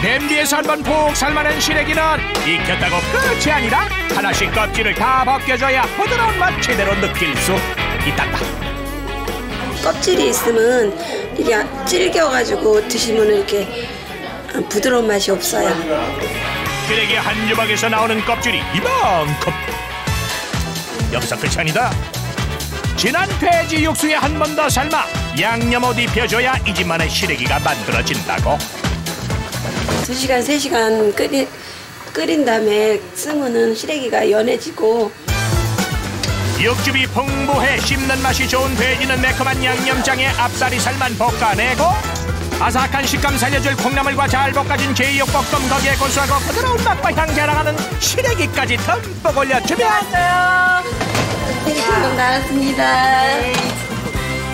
냄비에서 한번 푹 삶아낸 시래기는 익혔다고 끝이 아니라 하나씩 껍질을 다 벗겨줘야 부드러운 맛 제대로 느낄 수 있단다. 껍질이 있으면 이게 질겨가지고 드시면 이렇게 부드러운 맛이 없어요. 시래기 한 조각에서 나오는 껍질이 이만큼. 여기서 끝이 아니다. 진한 돼지 육수에 한 번 더 삶아 양념 옷 입혀줘야 이 집만의 시래기가 만들어진다고. 2시간, 3시간 끓인 다음에 쓰면은 시래기가 연해지고. 육즙이 풍부해 씹는 맛이 좋은 돼지는 매콤한 양념장에 앞다리 살만 볶아내고 아삭한 식감 살려줄 콩나물과 잘 볶아진 제육볶음 거기에 고소하고 부드러운 맛과 향 자랑하는 시래기까지 듬뿍 올려주면 시래기 나왔습니다.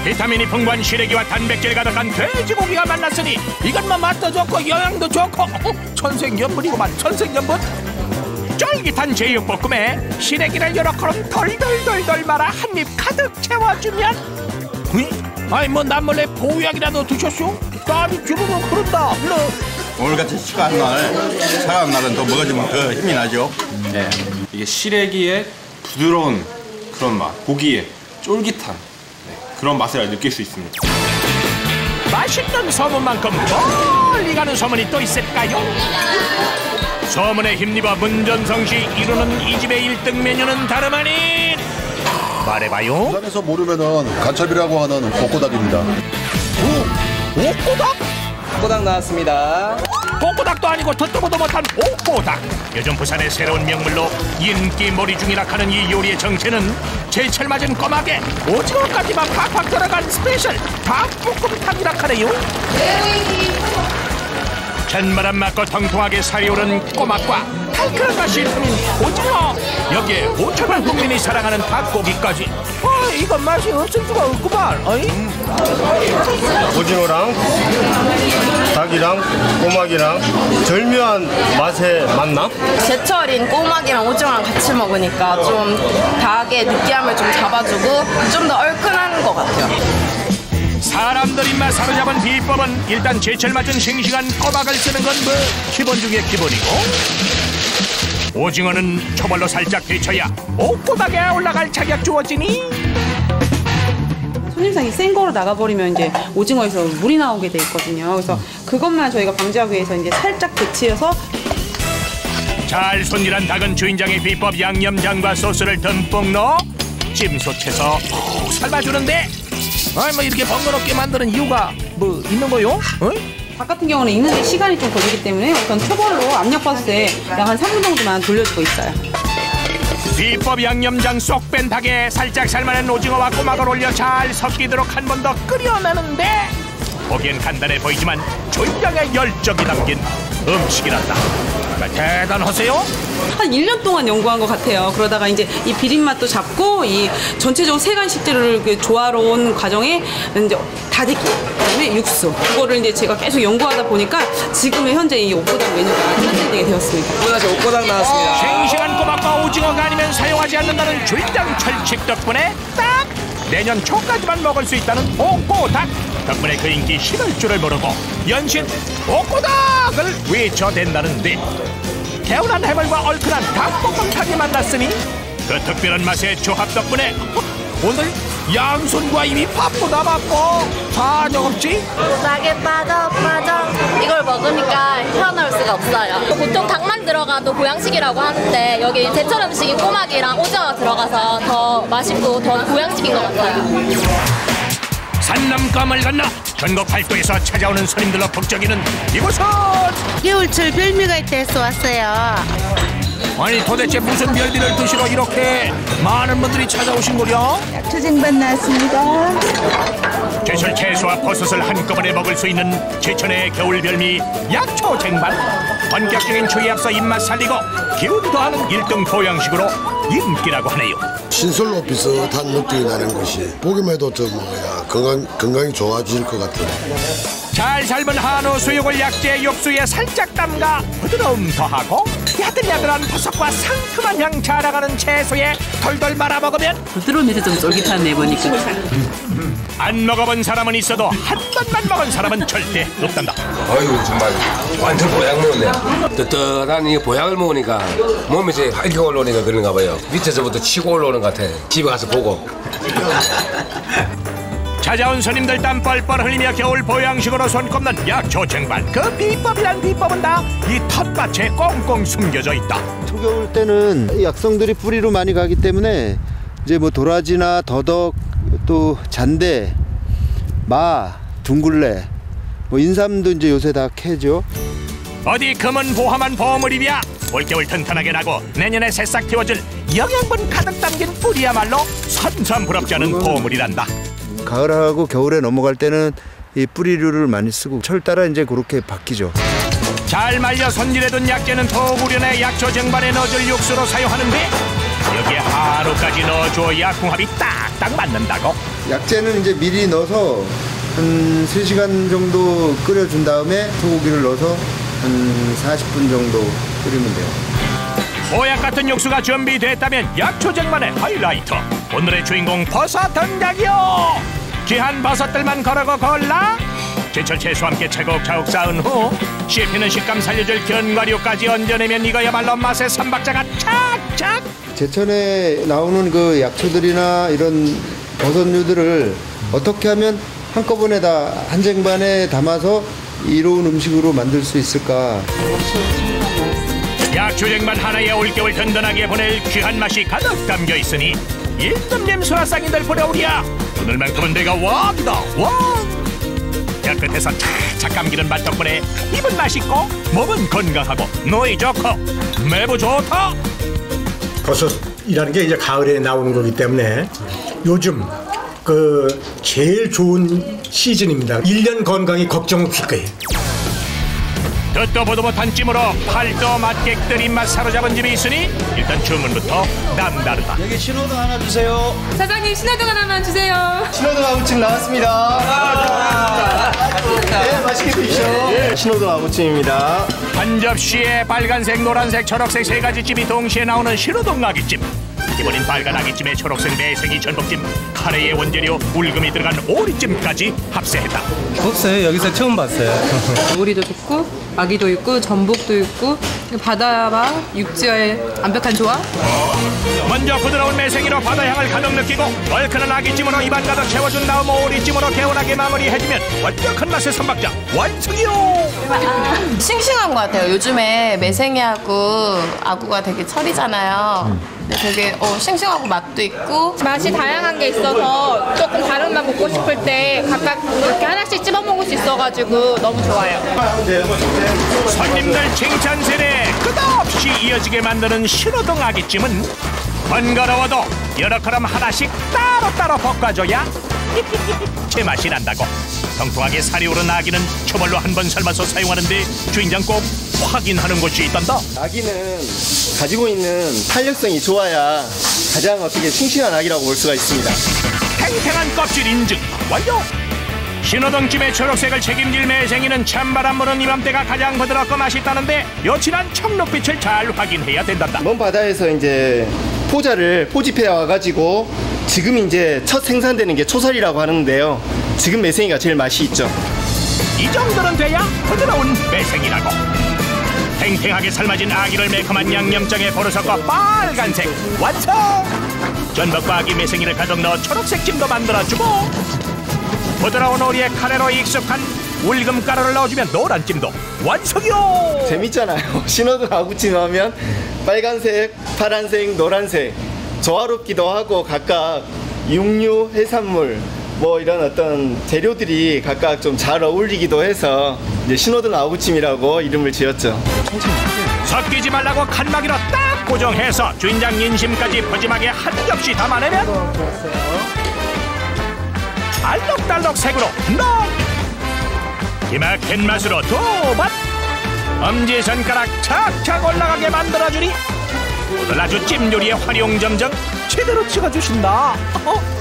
비타민이 풍부한 시래기와 단백질 가득한 돼지고기가 만났으니 이것만 맛도 좋고 영양도 좋고 천생연분이구만. 천생연분. 쫄깃한 제육볶음에 시래기를 여러 그릇 덜덜덜덜 말아 한 입 가득 채워주면 아니 뭐 남몰래 보약이라도 드셨쇼? 땀이 주르륵 흐른다. 오늘같이 시간 날 사람 날은 더 먹어주면 더 힘이 나죠. 네, 이게 시래기의 부드러운 그런 맛, 고기의 쫄깃한 그런 맛을 느낄 수 있습니다. 맛있는 소문만큼 멀리 가는 소문이 또 있을까요? 소문에 힘입어 문전성시 이루는 이 집의 1등 메뉴는 다름 아닌 말해봐요. 부산에서 모르면은 간첩이라고 하는 옥고닭입니다. 옥고닭? 옥고닭 나왔습니다. 옥고닭도 아니고 듣도 보도 못한 옥고닭. 요즘 부산의 새로운 명물로 인기몰이 중이라 하는 이 요리의 정체는 제철 맞은 꼬막에 오징어까지만 팍팍 들어간 스페셜 닭볶음탕이라 하네요. 찬바람 맞고 통통하게 살이 오른 꼬막과 달큰한 맛이 풍긴 오징어, 여기에 5천만 국민이 사랑하는 닭고기까지. 이건 맛이 없을 수가 없구만. 오징어랑 닭이랑 꼬막이랑 절묘한 맛에 맞나? 제철인 꼬막이랑 오징어랑 같이 먹으니까 좀 닭의 느끼함을 좀 잡아주고 좀 더 얼큰한 것 같아요. 사람들 입맛 사로잡은 비법은 일단 제철 맞은 싱싱한 꼬막을 쓰는 건 뭐 기본 중에 기본이고, 오징어는 초벌로 살짝 데쳐야 옥고닭에 올라갈 자격 주어지니. 손님상이 센 거로 나가버리면 이제 오징어에서 물이 나오게 돼 있거든요. 그래서 그것만 저희가 방지하기 위해서 이제 살짝 데치어서. 잘 손질한 닭은 주인장의 비법 양념장과 소스를 듬뿍 넣어 찜솥에서 푹 삶아주는데, 뭐 이렇게 번거롭게 만드는 이유가 뭐 있는 거요? 닭 같은 경우는 익는데 시간이 좀 걸리기 때문에 우선 초벌로 압력밥솥에 약 한 3분 정도만 돌려주고 있어요. 비법 양념장 쏙 뺀 닭에 살짝 삶아낸 오징어와 꼬막을 올려 잘 섞이도록 한 번 더 끓여내는데 보기엔 간단해 보이지만 조양의 열정이 담긴 음식이란다. 대단하세요? 한 1년 동안 연구한 것 같아요. 그러다가 이제 이 비린맛도 잡고 이 전체적으로 세간 식재료를 그 조화로운 과정에 이제 다대기, 그다음에 육수 그거를 이제 제가 계속 연구하다 보니까 지금의 현재 이 옥고당 메뉴가 탄생되게 되었습니다. 오늘 옥고당 나왔습니다. 싱싱한 꼬막과 오징어가 아니면 사용하지 않는다는 줄당 철칙 덕분에 딱 내년 초까지만 먹을 수 있다는 옥고닭. 덕분에 그 인기 식을 줄을 모르고 연신 옥고닭을 외쳐댄다는데 개운한 해물과 얼큰한 닭볶음탕이 만났으니 그 특별한 맛의 조합 덕분에 오늘 양손과 입이 바쁘다 바빠. 사정 없지? 닭에 빠져 이걸 먹으니까 헤어나올 수가 없어요. 보통 닭만 들어가도 보양식이라고 하는데 여기 제철 음식인 꼬막이랑 오징어가 들어가서 더 맛있고 더 보양식인 것 같아요. 산남감을 건너 전국 팔도에서 찾아오는 손님들로 북적이는 이곳은 겨울철 별미가 있대서 왔어요. 아니 도대체 무슨 별미를 드시러 이렇게 많은 분들이 찾아오신 거냐? 약초쟁반 나왔습니다. 제철 채소와 버섯을 한꺼번에 먹을 수 있는 제천의 겨울 별미 약초쟁반. 본격적인 추위에 앞서 입맛 살리고 기운 더하는 1등 보양식으로 인기라고 하네요. 신설로 비슷한 느낌이 나는 것이 보기만 해도 좀 건강이 좋아질 것 같아요. 잘 삶은 한우 수육을 약재 육수에 살짝 담가 부드러움 더하고 야들야들한 버섯과 상큼한 향 자라가는 채소에 돌돌 말아 먹으면 부드러우면서 좀 쫄깃하네 보니까. 안 먹어본 사람은 있어도 한 번만 먹은 사람은 절대 없단다. 아이고 정말 완전 보양 먹었네. 뜨뜻한 이 보양을 먹으니까 몸에서 활기 올라오니까 그런가 봐요. 밑에서부터 치고 올라오는 것 같아. 집에 가서 보고. 찾아온 손님들 땀 뻘뻘 흘리며 겨울 보양식으로 손꼽는 약초쟁반. 그 비법은 다 이 텃밭에 꽁꽁 숨겨져 있다. 초겨울 때는 약성들이 뿌리로 많이 가기 때문에 이제 뭐 도라지나 더덕 또 잔대, 마, 둥글레, 뭐 인삼도 이제 요새 다 캐죠. 어디 금은 보화만 보물이랴. 올겨울 튼튼하게 나고 내년에 새싹 틔워줄 영양분 가득 담긴 뿌리야말로 선선부럽지 않은 보물이란다. 가을하고 겨울에 넘어갈 때는 이 뿌리류를 많이 쓰고 철 따라 이제 그렇게 바뀌죠. 잘 말려 손질해둔 약재는 더욱 우려내 약초쟁반에 넣어줄 육수로 사용하는데 여기에 한우까지 넣어줘야 궁합이 딱딱 맞는다고. 약재는 이제 미리 넣어서 한 3시간 정도 끓여준 다음에 소고기를 넣어서 한 40분 정도 끓이면 돼요. 보약 같은 육수가 준비됐다면 약초쟁반의 하이라이트. 오늘의 주인공 버섯 등장이요. 귀한 버섯들만 거르고 골라 제철 채소와 함께 차곡차곡 쌓은 후 씹히는 식감 살려줄 견과류까지 얹어내면 이거야말로 맛의 삼박자가 착착. 제천에 나오는 그 약초들이나 이런 버섯류들을 어떻게 하면 한꺼번에 다 한 쟁반에 담아서 이로운 음식으로 만들 수 있을까. 약초쟁반 하나에 올겨울 든든하게 보낼 귀한 맛이 가득 담겨 있으니 일점님 수라상이들 보려오랴. 오늘만큼은 내가 왕이다 왕. 깨끗해서 착착 감기는 맛 덕분에 입은 맛있고 몸은 건강하고 노이 좋고 매부 좋다. 버섯이라는 게 이제 가을에 나오는 거기 때문에 요즘 그 제일 좋은 시즌입니다. 1년 건강이 걱정 없을 거예요. 듣도 보도 못한 찜으로 팔도 맛객들 입맛 사로잡은 집이 있으니 일단 주문부터 남다르다. 여기 신호등 하나 주세요. 사장님 신호등 하나만 주세요. 신호등 아구찜 나왔습니다. 네, 맛있게 드십시오. 신호등 아구찜입니다. 한 접시에 빨간색, 노란색, 초록색 세 가지 찜이 동시에 나오는 신호등 아귀찜. 기본인 빨간 아귀찜에 초록색 내생이 전복찜, 카레의 원재료 울금이 들어간 오리찜까지 합세했다. 없어요. 여기서 처음 봤어요. 오리도 좋고 아기도 있고 전복도 있고 바다와 육지와의 완벽한 조합. 먼저 부드러운 매생이로 바다향을 가득 느끼고 얼큰한 아귀찜으로 입안 가득 채워준 다음 오리찜으로 개운하게 마무리해주면 완벽한 맛의 삼박자 완성이요. 싱싱한 것 같아요. 요즘에 매생이하고 아구가 되게 철이잖아요. 근데 되게 싱싱하고 맛도 있고 맛이 다양한 게 있어서 조금 다른 맛 먹고 싶을 때 각각 이렇게 하나씩 찝어 먹을 수 있어가지고 너무 좋아요. 손님들 칭찬 세례 끝없이 이어지게 만드는 신호등 아귀찜은 번거로워도 여러 걸음 하나씩 따로따로 볶아줘야 제맛이 난다고. 통통하게 살이 오른 아기는 초벌로 한 번 삶아서 사용하는데 주인장 꼭 확인하는 곳이 있단다. 아기는 가지고 있는 탄력성이 좋아야 가장 어떻게 싱싱한 아기라고 볼 수가 있습니다. 탱탱한 껍질 인증 완료. 신호등집의 초록색을 책임질 매생이는 찬바람 부는 이맘때가 가장 부드럽고 맛있다는데 여친한 청록빛을 잘 확인해야 된단다. 먼 바다에서 이제 포자를 포집해 와가지고 지금 이제 첫 생산되는 게 초설이라고 하는데요. 지금 매생이가 제일 맛이 있죠. 이 정도는 돼야 부드러운 매생이라고. 탱탱하게 삶아진 아기를 매콤한 양념장에 버려 섞어 빨간색 완성. 전복과 아기 매생이를 가득 넣어 초록색 찜도 만들어주고 부드러운 오리의 카레로 익숙한 울금가루를 넣어주면 노란 찜도 완성이요. 재밌잖아요. 신호등 아구찜 하면 빨간색, 파란색, 노란색 조화롭기도 하고 각각 육류, 해산물 뭐 이런 어떤 재료들이 각각 좀 잘 어울리기도 해서 이제 신호등 아구찜이라고 이름을 지었죠. 섞이지 말라고 칸막이로 딱 고정해서 주인장 인심까지 푸짐하게 한 겹씩 담아내면 알록달록 색으로 넣어 기막힌 맛으로 두 번 엄지손가락 착착 올라가게 만들어주니 오늘 아주 찜요리의 활용점정 제대로 찍어주신다.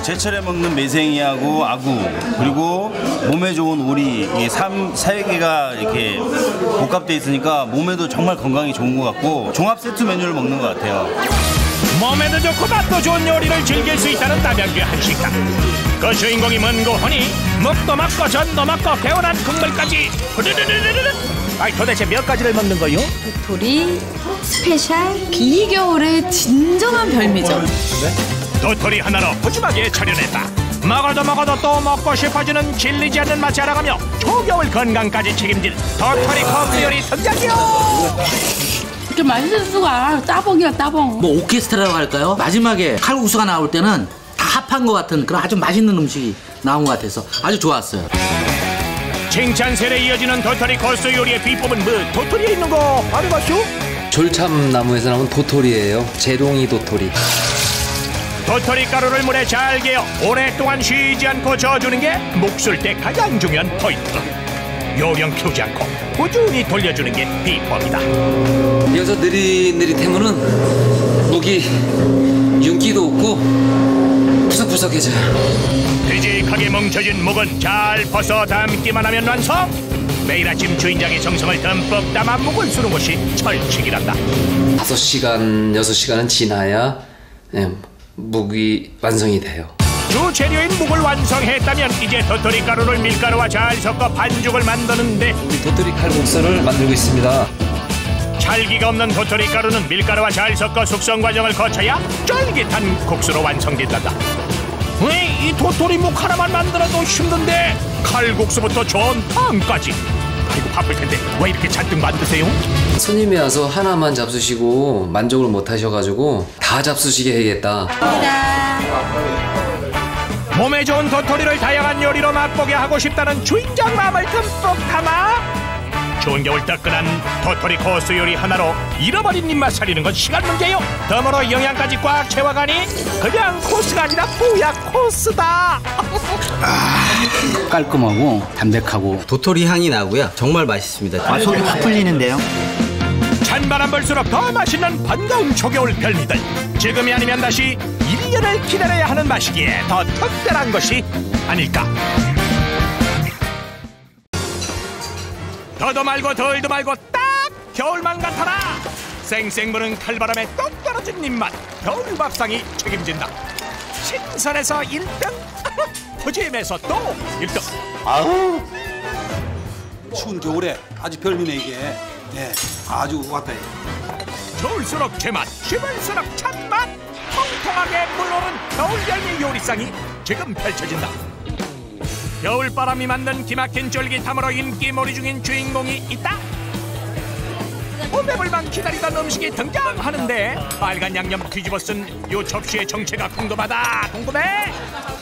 제철에 먹는 매생이하고 아구 그리고 몸에 좋은 오리 이게 3개가 이렇게 복합되어 있으니까 몸에도 정말 건강이 좋은 것 같고 종합 세트 메뉴를 먹는 것 같아요. 몸에도 좋고 맛도 좋은 요리를 즐길 수 있다는 남양주 한식당. 그 주인공이 뭔고하니 묵도 먹고 전도 먹고 개운한 국물까지 후루루루루루. 아니 도대체 몇 가지를 먹는 거요? 도토리 스페셜 비겨울의 진정한 별미죠. 도토리 하나로 푸짐하게 차려냈다. 먹어도 또 먹고 싶어지는 질리지 않는 맛이 알아가며 초겨울 건강까지 책임질 도토리 컵 요리 등장이요. 이렇게 맛있을 수가. 따봉이야 따봉. 뭐 오케스트라라고 할까요? 마지막에 칼국수가 나올 때는 다 합한 것 같은 그런 아주 맛있는 음식이 나온 것 같아서 아주 좋았어요. 칭찬 세례 이어지는 도토리 코스 요리의 비법은 뭐 도토리에 있는 거 알아봤슈? 졸참나무에서 나온 도토리예요. 재롱이 도토리. 도토리 가루를 물에 잘 개어 오랫동안 쉬지 않고 저어주는 게 묵 쓸 때 가장 중요한 포인트. 요령 피우지 않고 꾸준히 돌려주는 게 비법이다. 이어서 느릿느릿해면은 묵이 윤기도 없고 푸석푸석해져요. 듬직하게 뭉쳐진 묵은 잘 벗어 담기만 하면 완성. 매일 아침 주인장의 정성을 듬뿍 담아 묵을 쓰는 것이 철칙이란다. 5시간, 6시간은 지나야 묵이 완성이 돼요. 주 재료인 묵을 완성했다면 이제 도토리 가루를 밀가루와 잘 섞어 반죽을 만드는데 도토리 칼국수를 만들고 있습니다. 찰기가 없는 도토리 가루는 밀가루와 잘 섞어 숙성 과정을 거쳐야 쫄깃한 국수로 완성된단다. 왜 이 도토리 묵 하나만 만들어도 힘든데 칼국수부터 전탕까지. 아이고 바쁠 텐데 왜 이렇게 잔뜩 만드세요? 손님이 와서 하나만 잡수시고 만족을 못 하셔가지고 다 잡수시게 해야겠다. 몸에 좋은 도토리를 다양한 요리로 맛보게 하고 싶다는 주인장 마음을 듬뿍 담아 좋은 겨울 뜨끈한 도토리 코스 요리 하나로 잃어버린 입맛 살리는 건 시간 문제요. 덤으로 영양까지 꽉 채워가니 그냥 코스가 아니라 뽀야 코스다. 깔끔하고 담백하고 도토리 향이 나고요. 정말 맛있습니다. 속이 확 풀리는데요. 찬바람 불수록 더 맛있는 반가운 초겨울 별미들. 지금이 아니면 다시 1년을 기다려야 하는 맛이기에 더 특별한 것이 아닐까. 더도 말고 덜도 말고 딱 겨울만 같아라. 쌩쌩 부는 칼바람에 똑 떨어진 입맛 겨울 밥상이 책임진다. 신선해서 1등 푸짐해서 또 1등. 아우 추운 겨울에 아주 별미네 이게. 네 아주 왔다. 좋을수록 제맛 씹을수록 참맛 통통하게 물오른 겨울 열미 요리상이 지금 펼쳐진다. 겨울바람이 만든 기막힌 쫄깃함으로 인기몰이 중인 주인공이 있다. 오매불만 기다리던 음식이 등장하는데 빨간 양념 뒤집어 쓴 요 접시의 정체가 궁금하다. 궁금해?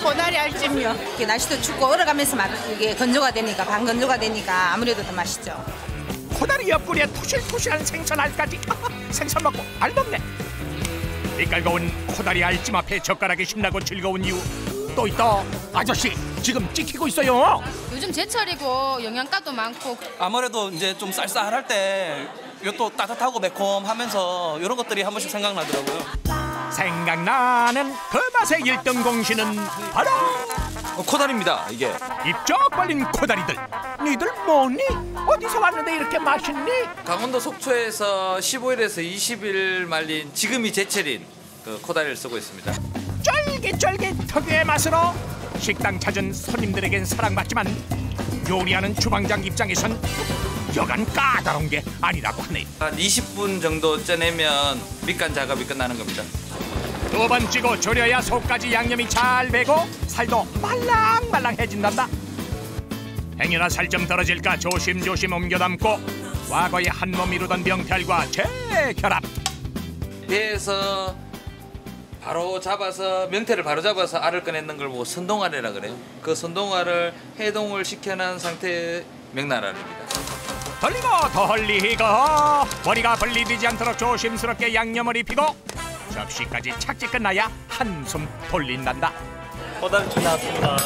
코다리 알찜이요. 이게 날씨도 춥고 얼어가면서 막 이게 건조가 되니까 반건조가 되니까 아무래도 더 맛있죠. 코다리 옆구리에 토실토실한 생선 알까지. 생선 먹고 알 먹네. 빛깔고운 코다리 알찜 앞에 젓가락이 신나고 즐거운 이유 또 있다. 아저씨 지금 찍히고 있어요. 요즘 제철이고 영양가도 많고 아무래도 이제 좀 쌀쌀할 때 이것도 따뜻하고 매콤하면서 이런 것들이 한 번씩 생각나더라고요. 생각나는 그 맛의 1등 공신은 바로 코다리입니다. 이게 입쩍 벌린 코다리들. 니들 뭐니? 어디서 왔는데 이렇게 맛있니? 강원도 속초에서 15일에서 20일 말린 지금이 제철인 그 코다리를 쓰고 있습니다. 쫄깃쫄깃 특유의 맛으로 식당 찾은 손님들에겐 사랑받지만 요리하는 주방장 입장에선 여간 까다로운 게 아니라고 하네. 한 20분 정도 쪄내면 밑간 작업이 끝나는 겁니다. 2번 찌고 졸여야 속까지 양념이 잘 배고 살도 말랑말랑해진단다. 행여나 살 좀 떨어질까 조심조심 옮겨 담고 과거에 한몸 이루던 명탈과 재결합. 배에서 바로 잡아서 명태를 바로 잡아서 알을 꺼내는 걸 보고 선동알이라 그래요. 그 선동알을 해동을 시켜놓은 상태의 명나라입니다. 돌리고 돌리고 머리가 분리되지 않도록 조심스럽게 양념을 입히고 접시까지 착지 끝나야 한숨 돌린단다. 코다리찜 나왔습니다.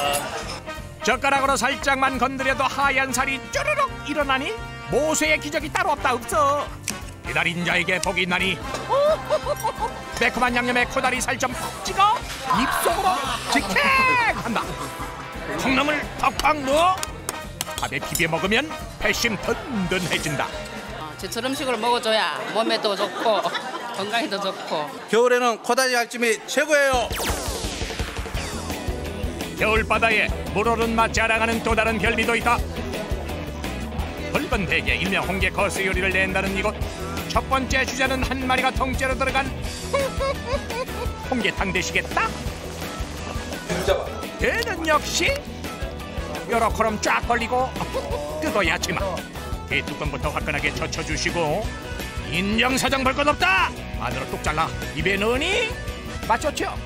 젓가락으로 살짝만 건드려도 하얀 살이 쭈르륵 일어나니 모세의 기적이 따로 없다 없어. 기다린 자에게 복이 나니 매콤한 양념에 코다리 살 좀 푹 찍어 입속으로 직행한다. 콩나물 팍팍 넣어 밥에 비벼 먹으면 배심 든든해진다. 제철 음식을 먹어줘야 몸에도 좋고 건강에도 좋고. 겨울에는 코다리 알찜이 최고예요. 겨울바다에 물오른 맛 자랑하는 또 다른 별미도 있다. 붉은 대게 일명 홍게 거스 요리를 낸다는 이곳. 첫 번째 주자는 한 마리가 통째로 들어간 홍게탕 되시겠다. 게는 역시 여러 코럼 쫙 벌리고 뜯어야 제맛. 게 뚜껑부터 화끈하게 젖혀주시고 인정사정 볼 것 없다. 안으로 뚝 잘라 입에 넣으니 맛 좋죠?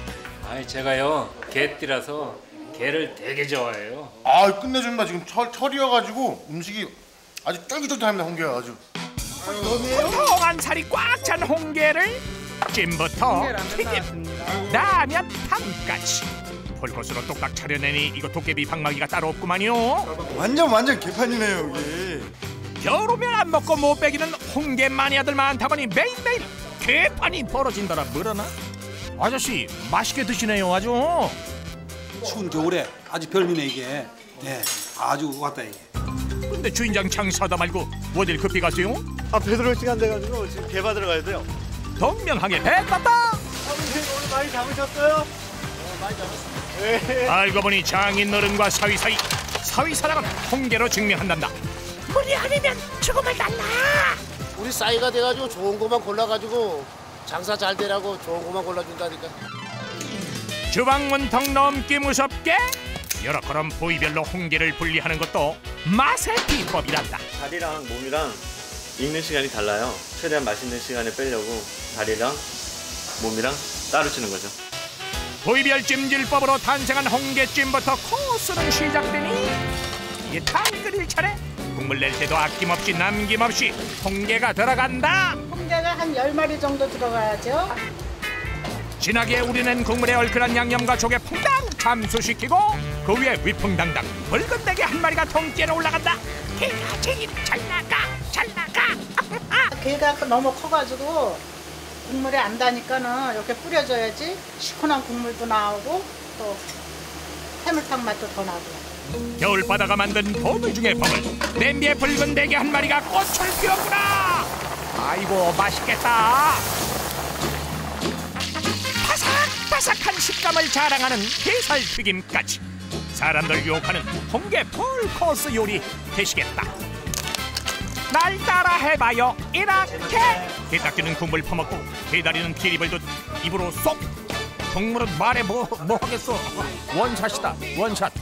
아니 제가요 게띠라서 게를 되게 좋아해요. 아 끝내줍니다. 지금 철이어가지고 음식이 아주 쫄깃쫄깃합니다. 홍게가 아주. 통한 살이 꽉 찬 홍게를 찜부터 튀김, 라면, 탕까지 폴코스로 똑딱 차려내니 이거 도깨비 방망이가 따로 없구만요. 완전 개판이네요 여기. 겨울 오면 안 먹고 못 빼기는 홍게 마니아들 많다 보니 매일매일 개판이 벌어진다라 뭐라나? 아저씨 맛있게 드시네요 아주. 추운 겨울에 아주 별미네 이게. 네, 아주 왔다 이게. 근데 주인장 장사하다 말고 어딜 급히 가세요? 아 배 들어올 시간 돼가지고 지금 배 받으러 가야 돼요. 동명하게 배 땄다. 오늘 많이 잡으셨어요? 많이 잡았어요. 네. 알고 보니 장인 어른과 사위사랑은 홍게로 증명한단다. 물이 아니면 죽음을 달라. 우리 싸이가 돼가지고 좋은 거만 골라가지고 장사 잘 되라고 좋은 거만 골라준다니까. 주방 문턱 넘기 무섭게 여러 그런 부위별로 홍게를 분리하는 것도 맛의 비법이란다. 다리랑 몸이랑 익는 시간이 달라요. 최대한 맛있는 시간에 빼려고 다리랑 몸이랑 따로 치는 거죠. 부위별 찜질법으로 탄생한 홍게찜부터 코스는 시작되니 이게 탕 끓일 차례. 국물 낼 때도 아낌없이 남김없이 홍게가 들어간다. 홍게가 한 10마리 정도 들어가야죠. 진하게 우려낸 국물에 얼큰한 양념과 조개 퐁당 잠수시키고 그 위에 위풍당당 붉은 대게 한 마리가 통째로 올라간다. 게가 제일 잘 나가. 게가 너무 커가지고 국물에 안 다니까는 이렇게 뿌려줘야지 시원한 국물도 나오고 또 해물탕 맛도 더 나고. 겨울바다가 만든 보물 중의 보물. 냄비에 붉은 대게 한 마리가 꽃을 피웠구나. 아이고 맛있겠다. 바삭바삭한 식감을 자랑하는 게살 튀김까지 사람들 유혹하는 홍게 풀코스 요리 되시겠다. 날 따라 해봐요. 이렇게 게 닦이는 국물 퍼먹고 게다리는 기립을 입으로 쏙. 국물은 말해 뭐 하겠어. 원샷이다 원샷.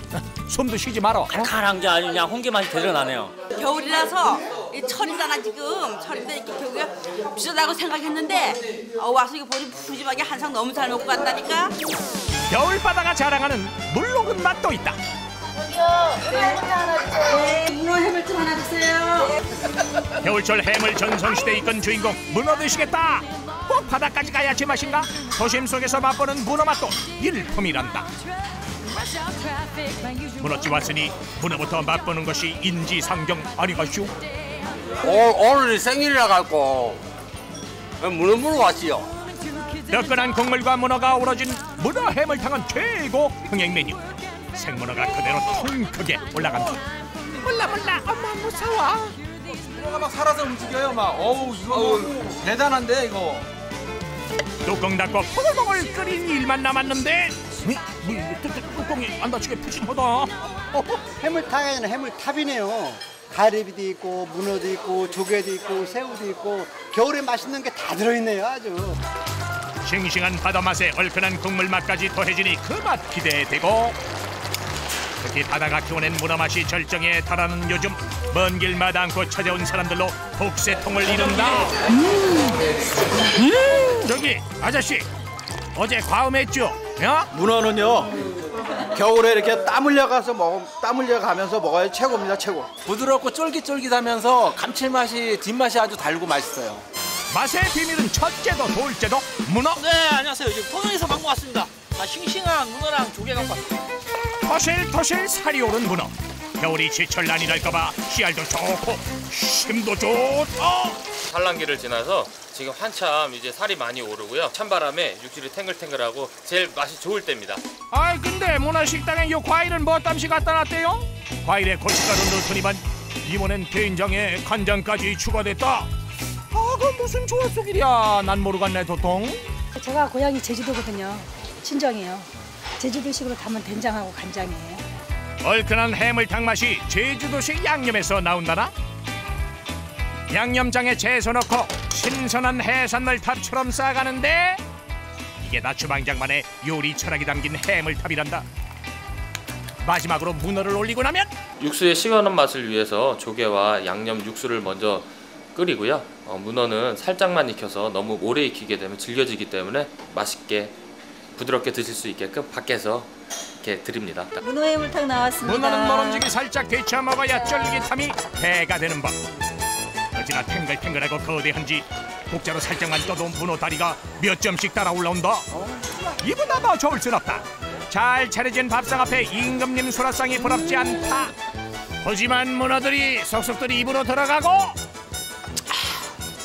숨도 쉬지 말어. 칼칼한 게 아니냐 홍게 맛이 대단하네요. 겨울이라서 철이잖아 지금. 철인데 이렇게 겨우가 비싸다고 생각했는데 와서 이거 보니 푸짐하게 한 상 너무 잘 먹고 간다니까. 겨울바다가 자랑하는 물 녹은 맛도 있다. 문어 해물찜 하나 주세요. 겨울철 해물 전성시대에 이끈 주인공 문어 드시겠다. 꼭 바다까지 가야 제맛인가? 도심 속에서 맛보는 문어 맛도 일품이란다. 문어집 왔으니 문어부터 맛보는 것이 인지상정 아니가시오? 오늘이 생일이라 갖고 문어 왔지요. 뜨끈한 국물과 문어가 어우러진 문어 해물탕은 최고 흥행 메뉴. 생문어가 그대로 통 크게 올라간다. 몰라 엄마 무서워. 문어가 막 살아서 움직여요. 막 어우 이거 대단한데 이거. 뚜껑 닫고 포글포글 끓인 일만 남았는데 뚜껑이 안 닫히게 푸짐하다. 해물탕에는 해물탑이네요. 가리비도 있고 문어도 있고 조개도 있고 새우도 있고 겨울에 맛있는 게 다 들어있네요. 아주 싱싱한 바다 맛에 얼큰한 국물 맛까지 더해지니 그 맛 기대되고, 특히 바다가 키워낸 문어 맛이 절정에 달하는 요즘 먼 길 마다않고 찾아온 사람들로 복새통을 이룬다. 저기 아저씨 어제 과음했죠? 야? 문어는요 겨울에 이렇게 땀 흘려가면서 먹어야 최고입니다. 최고. 부드럽고 쫄깃쫄깃하면서 감칠맛이 뒷맛이 아주 달고 맛있어요. 맛의 비밀은 첫째도 둘째도 문어. 네, 안녕하세요. 지금 포항에서 갖고 왔습니다. 싱싱한 문어랑 조개 갖고 왔습니다. 토실토실 살이 오른 문어. 겨울이 제철 아니랄까봐 씨알도 좋고 힘도 좋다. 산란기를 지나서 지금 한참 이제 살이 많이 오르고요. 찬바람에 육질이 탱글탱글하고 제일 맛이 좋을 때입니다. 아이 근데 문어식당에 요 과일은 뭐 땀시 갖다 놨대요? 과일에 고춧가루 넣더니만 이번엔 된장에 간장까지 추가됐다. 아, 그건 무슨 조합속이랴. 난 모르겠네 도통. 제가 고향이 제주도거든요. 친정이에요. 제주도식으로 담은 된장하고 간장이에요. 얼큰한 해물탕 맛이 제주도식 양념에서 나온다나? 양념장에 채소 넣고 신선한 해산물 탑처럼 싸가는데 이게 다 주방장만의 요리 철학이 담긴 해물탑이란다. 마지막으로 문어를 올리고 나면 육수의 시원한 맛을 위해서 조개와 양념 육수를 먼저 끓이고요. 문어는 살짝만 익혀서 너무 오래 익히게 되면 질겨지기 때문에 맛있게 부드럽게 드실 수 있게끔 밖에서 이렇게 드립니다. 문어 해물탕 나왔습니다. 문어는 모름지기 살짝 데쳐 먹어야 쫄깃함이 배가 되는 법. 어찌나 탱글탱글하고 거대한지 국자로 살짝만 떠도 문어 다리가 몇 점씩 따라 올라온다. 이보다 더 좋을 순 없다. 잘 차려진 밥상 앞에 임금님 소라상이 부럽지 않다. 하지만 문어들이 속속들이 입으로 들어가고.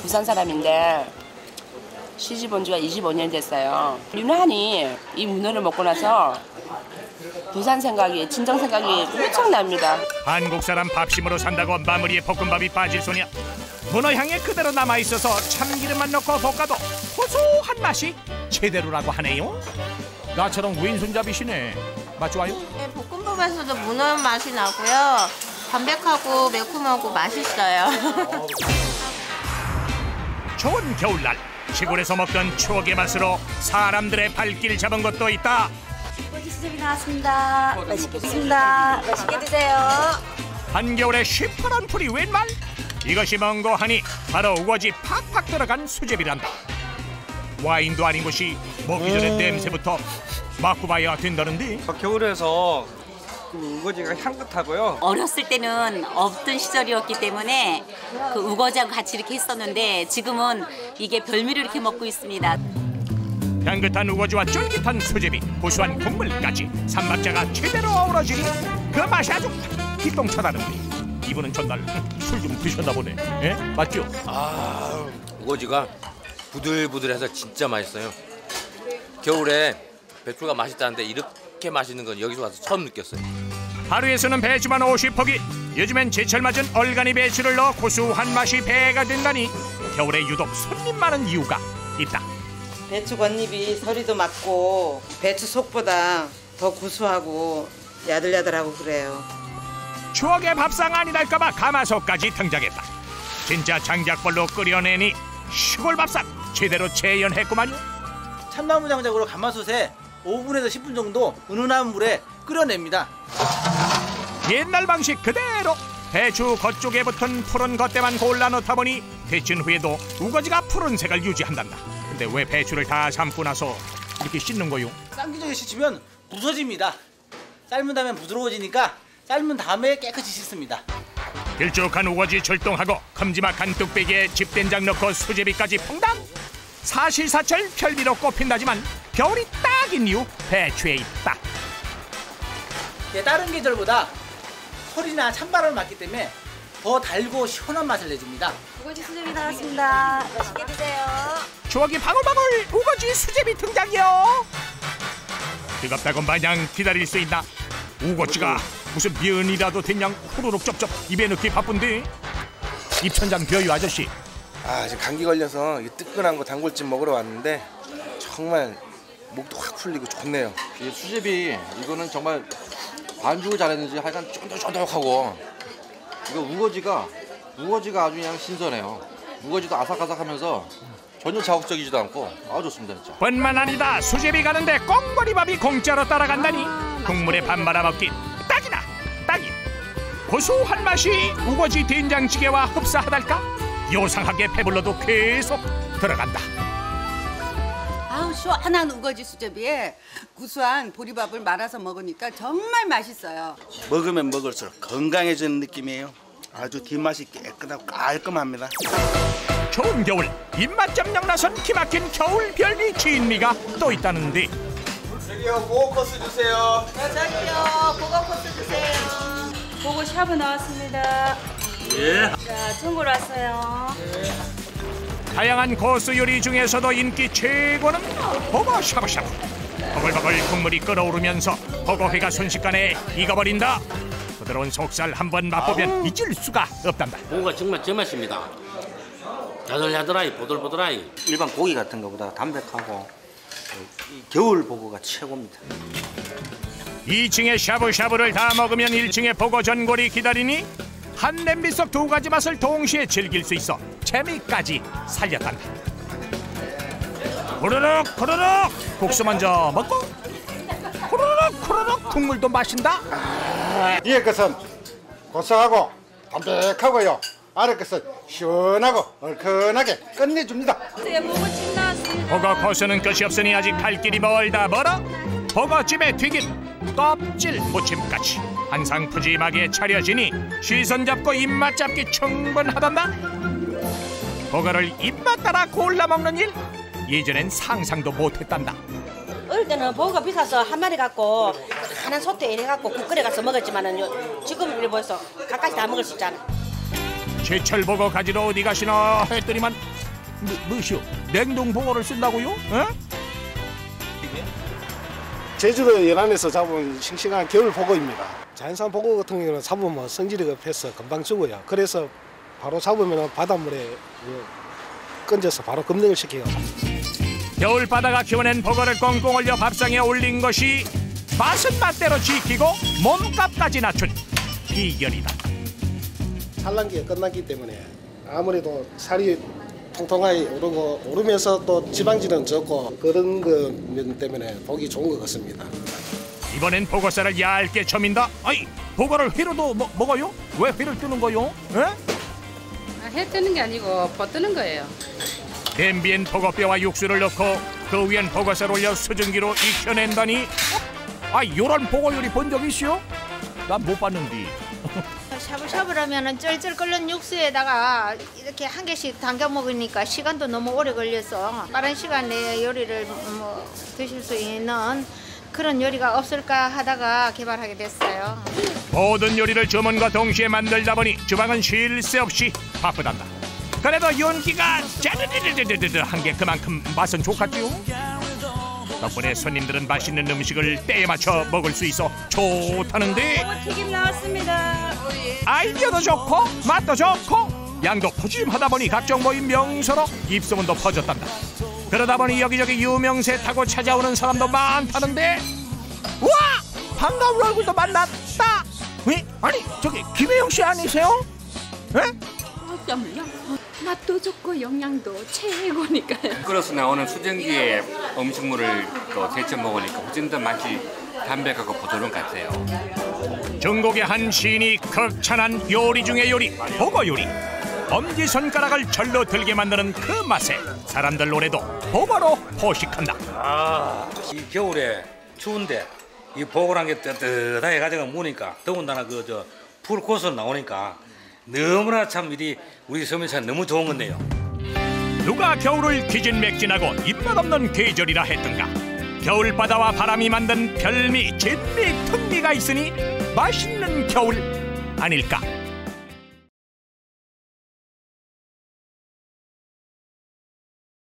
부산 사람인데 시집 온 지가 25년 됐어요. 유난히 이 문어를 먹고 나서 부산 생각이, 친정 생각이 엄청 납니다. 한국 사람 밥심으로 산다고 마무리에 볶음밥이 빠질 소냐. 문어 향이 그대로 남아있어서 참기름만 넣고 볶아도 고소한 맛이 제대로라고 하네요. 나처럼 왼손잡이시네. 맛 좋아요? 네, 볶음밥에서도 문어 맛이 나고요. 담백하고 매콤하고 맛있어요. 좋은 겨울날 시골에서 먹던 추억의 맛으로 사람들의 발길 잡은 것도 있다. 우거지 수제비 나왔습니다. 맛있게 드십니다. 맛있게 드세요. 한겨울에 시퍼런 풀이 웬말? 이것이 뭔고 하니 바로 우거지 팍팍 들어간 수제비란다. 와인도 아닌 것이 먹기 전에 냄새부터 맡고 봐야 된다는데. 겨울에서 우거지가 향긋하고요. 어렸을 때는 없던 시절이었기 때문에 그 우거지하고 같이 이렇게 했었는데 지금은 이게 별미를 이렇게 먹고 있습니다. 향긋한 우거지와 쫄깃한 수제비, 고소한 국물까지 삼박자가 제대로 어우러지니 그 맛이 아주 기똥차다는데. 이분은 전날 술 좀 드셨나 보네. 예? 맞죠? 아, 우거지가 부들부들해서 진짜 맛있어요. 겨울에 배추가 맛있다는데 이렇게 맛있는 건 여기서 와서 처음 느꼈어요. 하루에서는 배추만 50포기. 요즘엔 제철 맞은 얼간이 배추를 넣어 고소한 맛이 배가 된다니 겨울에 유독 손님 많은 이유가 있다. 배추 겉잎이 서리도 맞고 배추 속보다 더 구수하고 야들야들하고 그래요. 추억의 밥상 아니랄까봐 가마솥까지 등장했다. 진짜 장작불로 끓여내니 시골 밥상 제대로 재현했구만요. 참나무 장작으로 가마솥에 5분에서 10분 정도 은은한 물에 끓여냅니다. 옛날 방식 그대로 배추 겉쪽에 붙은 푸른 겉대만 골라 넣다 보니 데친 후에도 우거지가 푸른색을 유지한단다. 근데 왜 배추를 다 삶고 나서 이렇게 씻는 거요? 쌈기장에 씻으면 부서집니다. 삶은 다음에 부드러워지니까 삶은 다음에 깨끗이 씻습니다. 길쭉한 우거지 출동하고 큼지막한 뚝배기에 집된장 넣고 수제비까지 퐁당. 사시사철 별미로 꼽힌다지만 겨울이 딱인 이유 배추에 있다. 다른 계절보다 설이나 찬바람을 맞기 때문에 더 달고 시원한 맛을 내줍니다. 우거지 수제비 나왔습니다. 맛있게 드세요. 추억이 바글바글 우거지 수제비 등장이요. 뜨겁다고 마냥 기다릴 수 있나? 우거지가 무슨 면이라도 된양 후루룩 쩝쩝 입에 넣기 바쁜데. 입천장 벼유 아저씨. 지금 감기 걸려서 이 뜨끈한 거 단골집 먹으러 왔는데 정말 목도 확 풀리고 좋네요. 이 수제비 이거는 정말 반죽을 잘했는지 하여간 쫀득쫀득하고, 이거 우거지가 아주 그냥 신선해요. 우거지도 아삭아삭하면서 전혀 자극적이지도 않고 아주 좋습니다 진짜. 뿐만 아니다. 수제비 가는데 꽁보리밥이 공짜로 따라간다니 국물에 밥 말아먹기 딱이다. 딱이. 고소한 맛이 우거지 된장찌개와 흡사하달까? 요상하게 배불러도 계속 들어간다. 아우 시원한 우거지 수제비에 구수한 보리밥을 말아서 먹으니까 정말 맛있어요. 먹으면 먹을수록 건강해지는 느낌이에요. 아주 뒷맛이 깨끗하고 깔끔합니다. 좋은 겨울 입맛 점령 나선 기막힌 겨울 별미 진미가 또 있다는데. 저기요 보고 코스 주세요. 저기요 보고 코스 주세요. 보고 샤브 나왔습니다. 예. 자, 전골 왔어요. 다양한 코스 요리 중에서도 인기 최고는 버거 샤브샤브. 버글버글 국물이 끓어오르면서 버거회가 순식간에 익어버린다. 부드러운 속살 한번 맛보면 잊을 수가 없단다. 버거가 정말 제맛입니다. 야들야들하이 보들보들하이. 일반 고기 같은 것보다 담백하고 겨울 버거가 최고입니다. 2층에 샤브샤브를 다 먹으면 1층에 버거 전골이 기다리니 한 냄비 속 두 가지 맛을 동시에 즐길 수 있어 재미까지 살렸단다. 후루룩 후루룩 국수 먼저 먹고 후루룩 후루룩 국물도 마신다. 위에 것은 고소하고 담백하고요. 아래 것은 시원하고 얼큰하게 끝내줍니다. 버거찜 나왔습니다. 버거 코스는 끝이 없으니 아직 갈 길이 멀다. 멀어. 버거찜에 튀긴 껍질 무침까지 항상 푸짐하게 차려지니 시선 잡고 입맛 잡기 충분하단다. 버거를 입맛 따라 골라 먹는 일 예전엔 상상도 못했단다. 어릴 때는 버거가 비싸서 한 마리 갖고 하나 소태 이래 갖고 국거리 가서 먹었지만은 지금 이래 보여서 가까이 다 먹을 수 있잖아. 제철 버거 가지러 어디 가시나 했더니만 뭐시오? 냉동 버거를 쓴다고요? 에? 제주도 연안에서 잡은 싱싱한 겨울 버거입니다. 자연산 버거 같은 경우는 잡으면 성질이 급해서 금방 죽어요. 그래서 바로 잡으면 바닷물에 건져서 바로 급냉을 시켜요. 겨울 바다가 키워낸 버거를 꽁꽁 얼려 밥상에 올린 것이 맛은 맛대로 지키고 몸값까지 낮춘 비결이다. 산란기가 끝났기 때문에 아무래도 살이 통통하게 오르면서 또 지방질은 적고 그런 것 때문에 보기 좋은 것 같습니다. 이번엔 버거살을 얇게 저민다. 아이, 버거를 회로도 먹어요? 왜 회를 뜨는 거요? 해 뜨는 게 아니고 버 뜨는 거예요. 냄비엔 버거뼈와 육수를 넣고 그 위엔 버거살 올려 수증기로 익혀낸다니. 요런 버거 요리 본 적 있어요? 난 못 봤는데. 샤브샤브라면은 쩔쩔 끓는 육수에다가 이렇게 한 개씩 담겨 먹으니까 시간도 너무 오래 걸려서 빠른 시간 내에 요리를 드실 수 있는 그런 요리가 없을까 하다가 개발하게 됐어요. 모든 요리를 주문과 동시에 만들다 보니 주방은 쉴 새 없이 바쁘단다. 그래도 윤기가 짜르르르르르 한 게 그만큼 맛은 좋겠지요. 덕분에 손님들은 맛있는 음식을 때에 맞춰 먹을 수 있어 좋다는데. 튀김 나왔습니다. 아이디어도 좋고 맛도 좋고 양도 푸짐하다 보니 각종 모임 명소로 입소문도 퍼졌단다. 그러다 보니 여기저기 유명세 타고 찾아오는 사람도 많다는데. 우와! 반가운 얼굴도 만났다. 왜? 아니 저기 김혜영 씨 아니세요? 땀을요? 맛도 좋고 영양도 최고니까요. 끓여서 나오는 수증기에 음식물을 데쳐 먹으니까 훨씬 더 맛이 담백하고 부드러운 것 같아요. 중국의 한 시인이 극찬한 요리 중의 요리, 버거 요리. 엄지손가락을 절로 들게 만드는 그 맛에 사람들 노래도 버거로 포식한다. 이 겨울에 추운데 이 버거란 게 뜨뜻하게 가져가 먹으니까 더군다나 풀코스 나오니까 너무나 참 우리 서민사람 너무 좋은 건데요. 누가 겨울을 기진맥진하고 입맛 없는 계절이라 했던가. 겨울바다와 바람이 만든 별미, 진미, 특미가 있으니 맛있는 겨울 아닐까.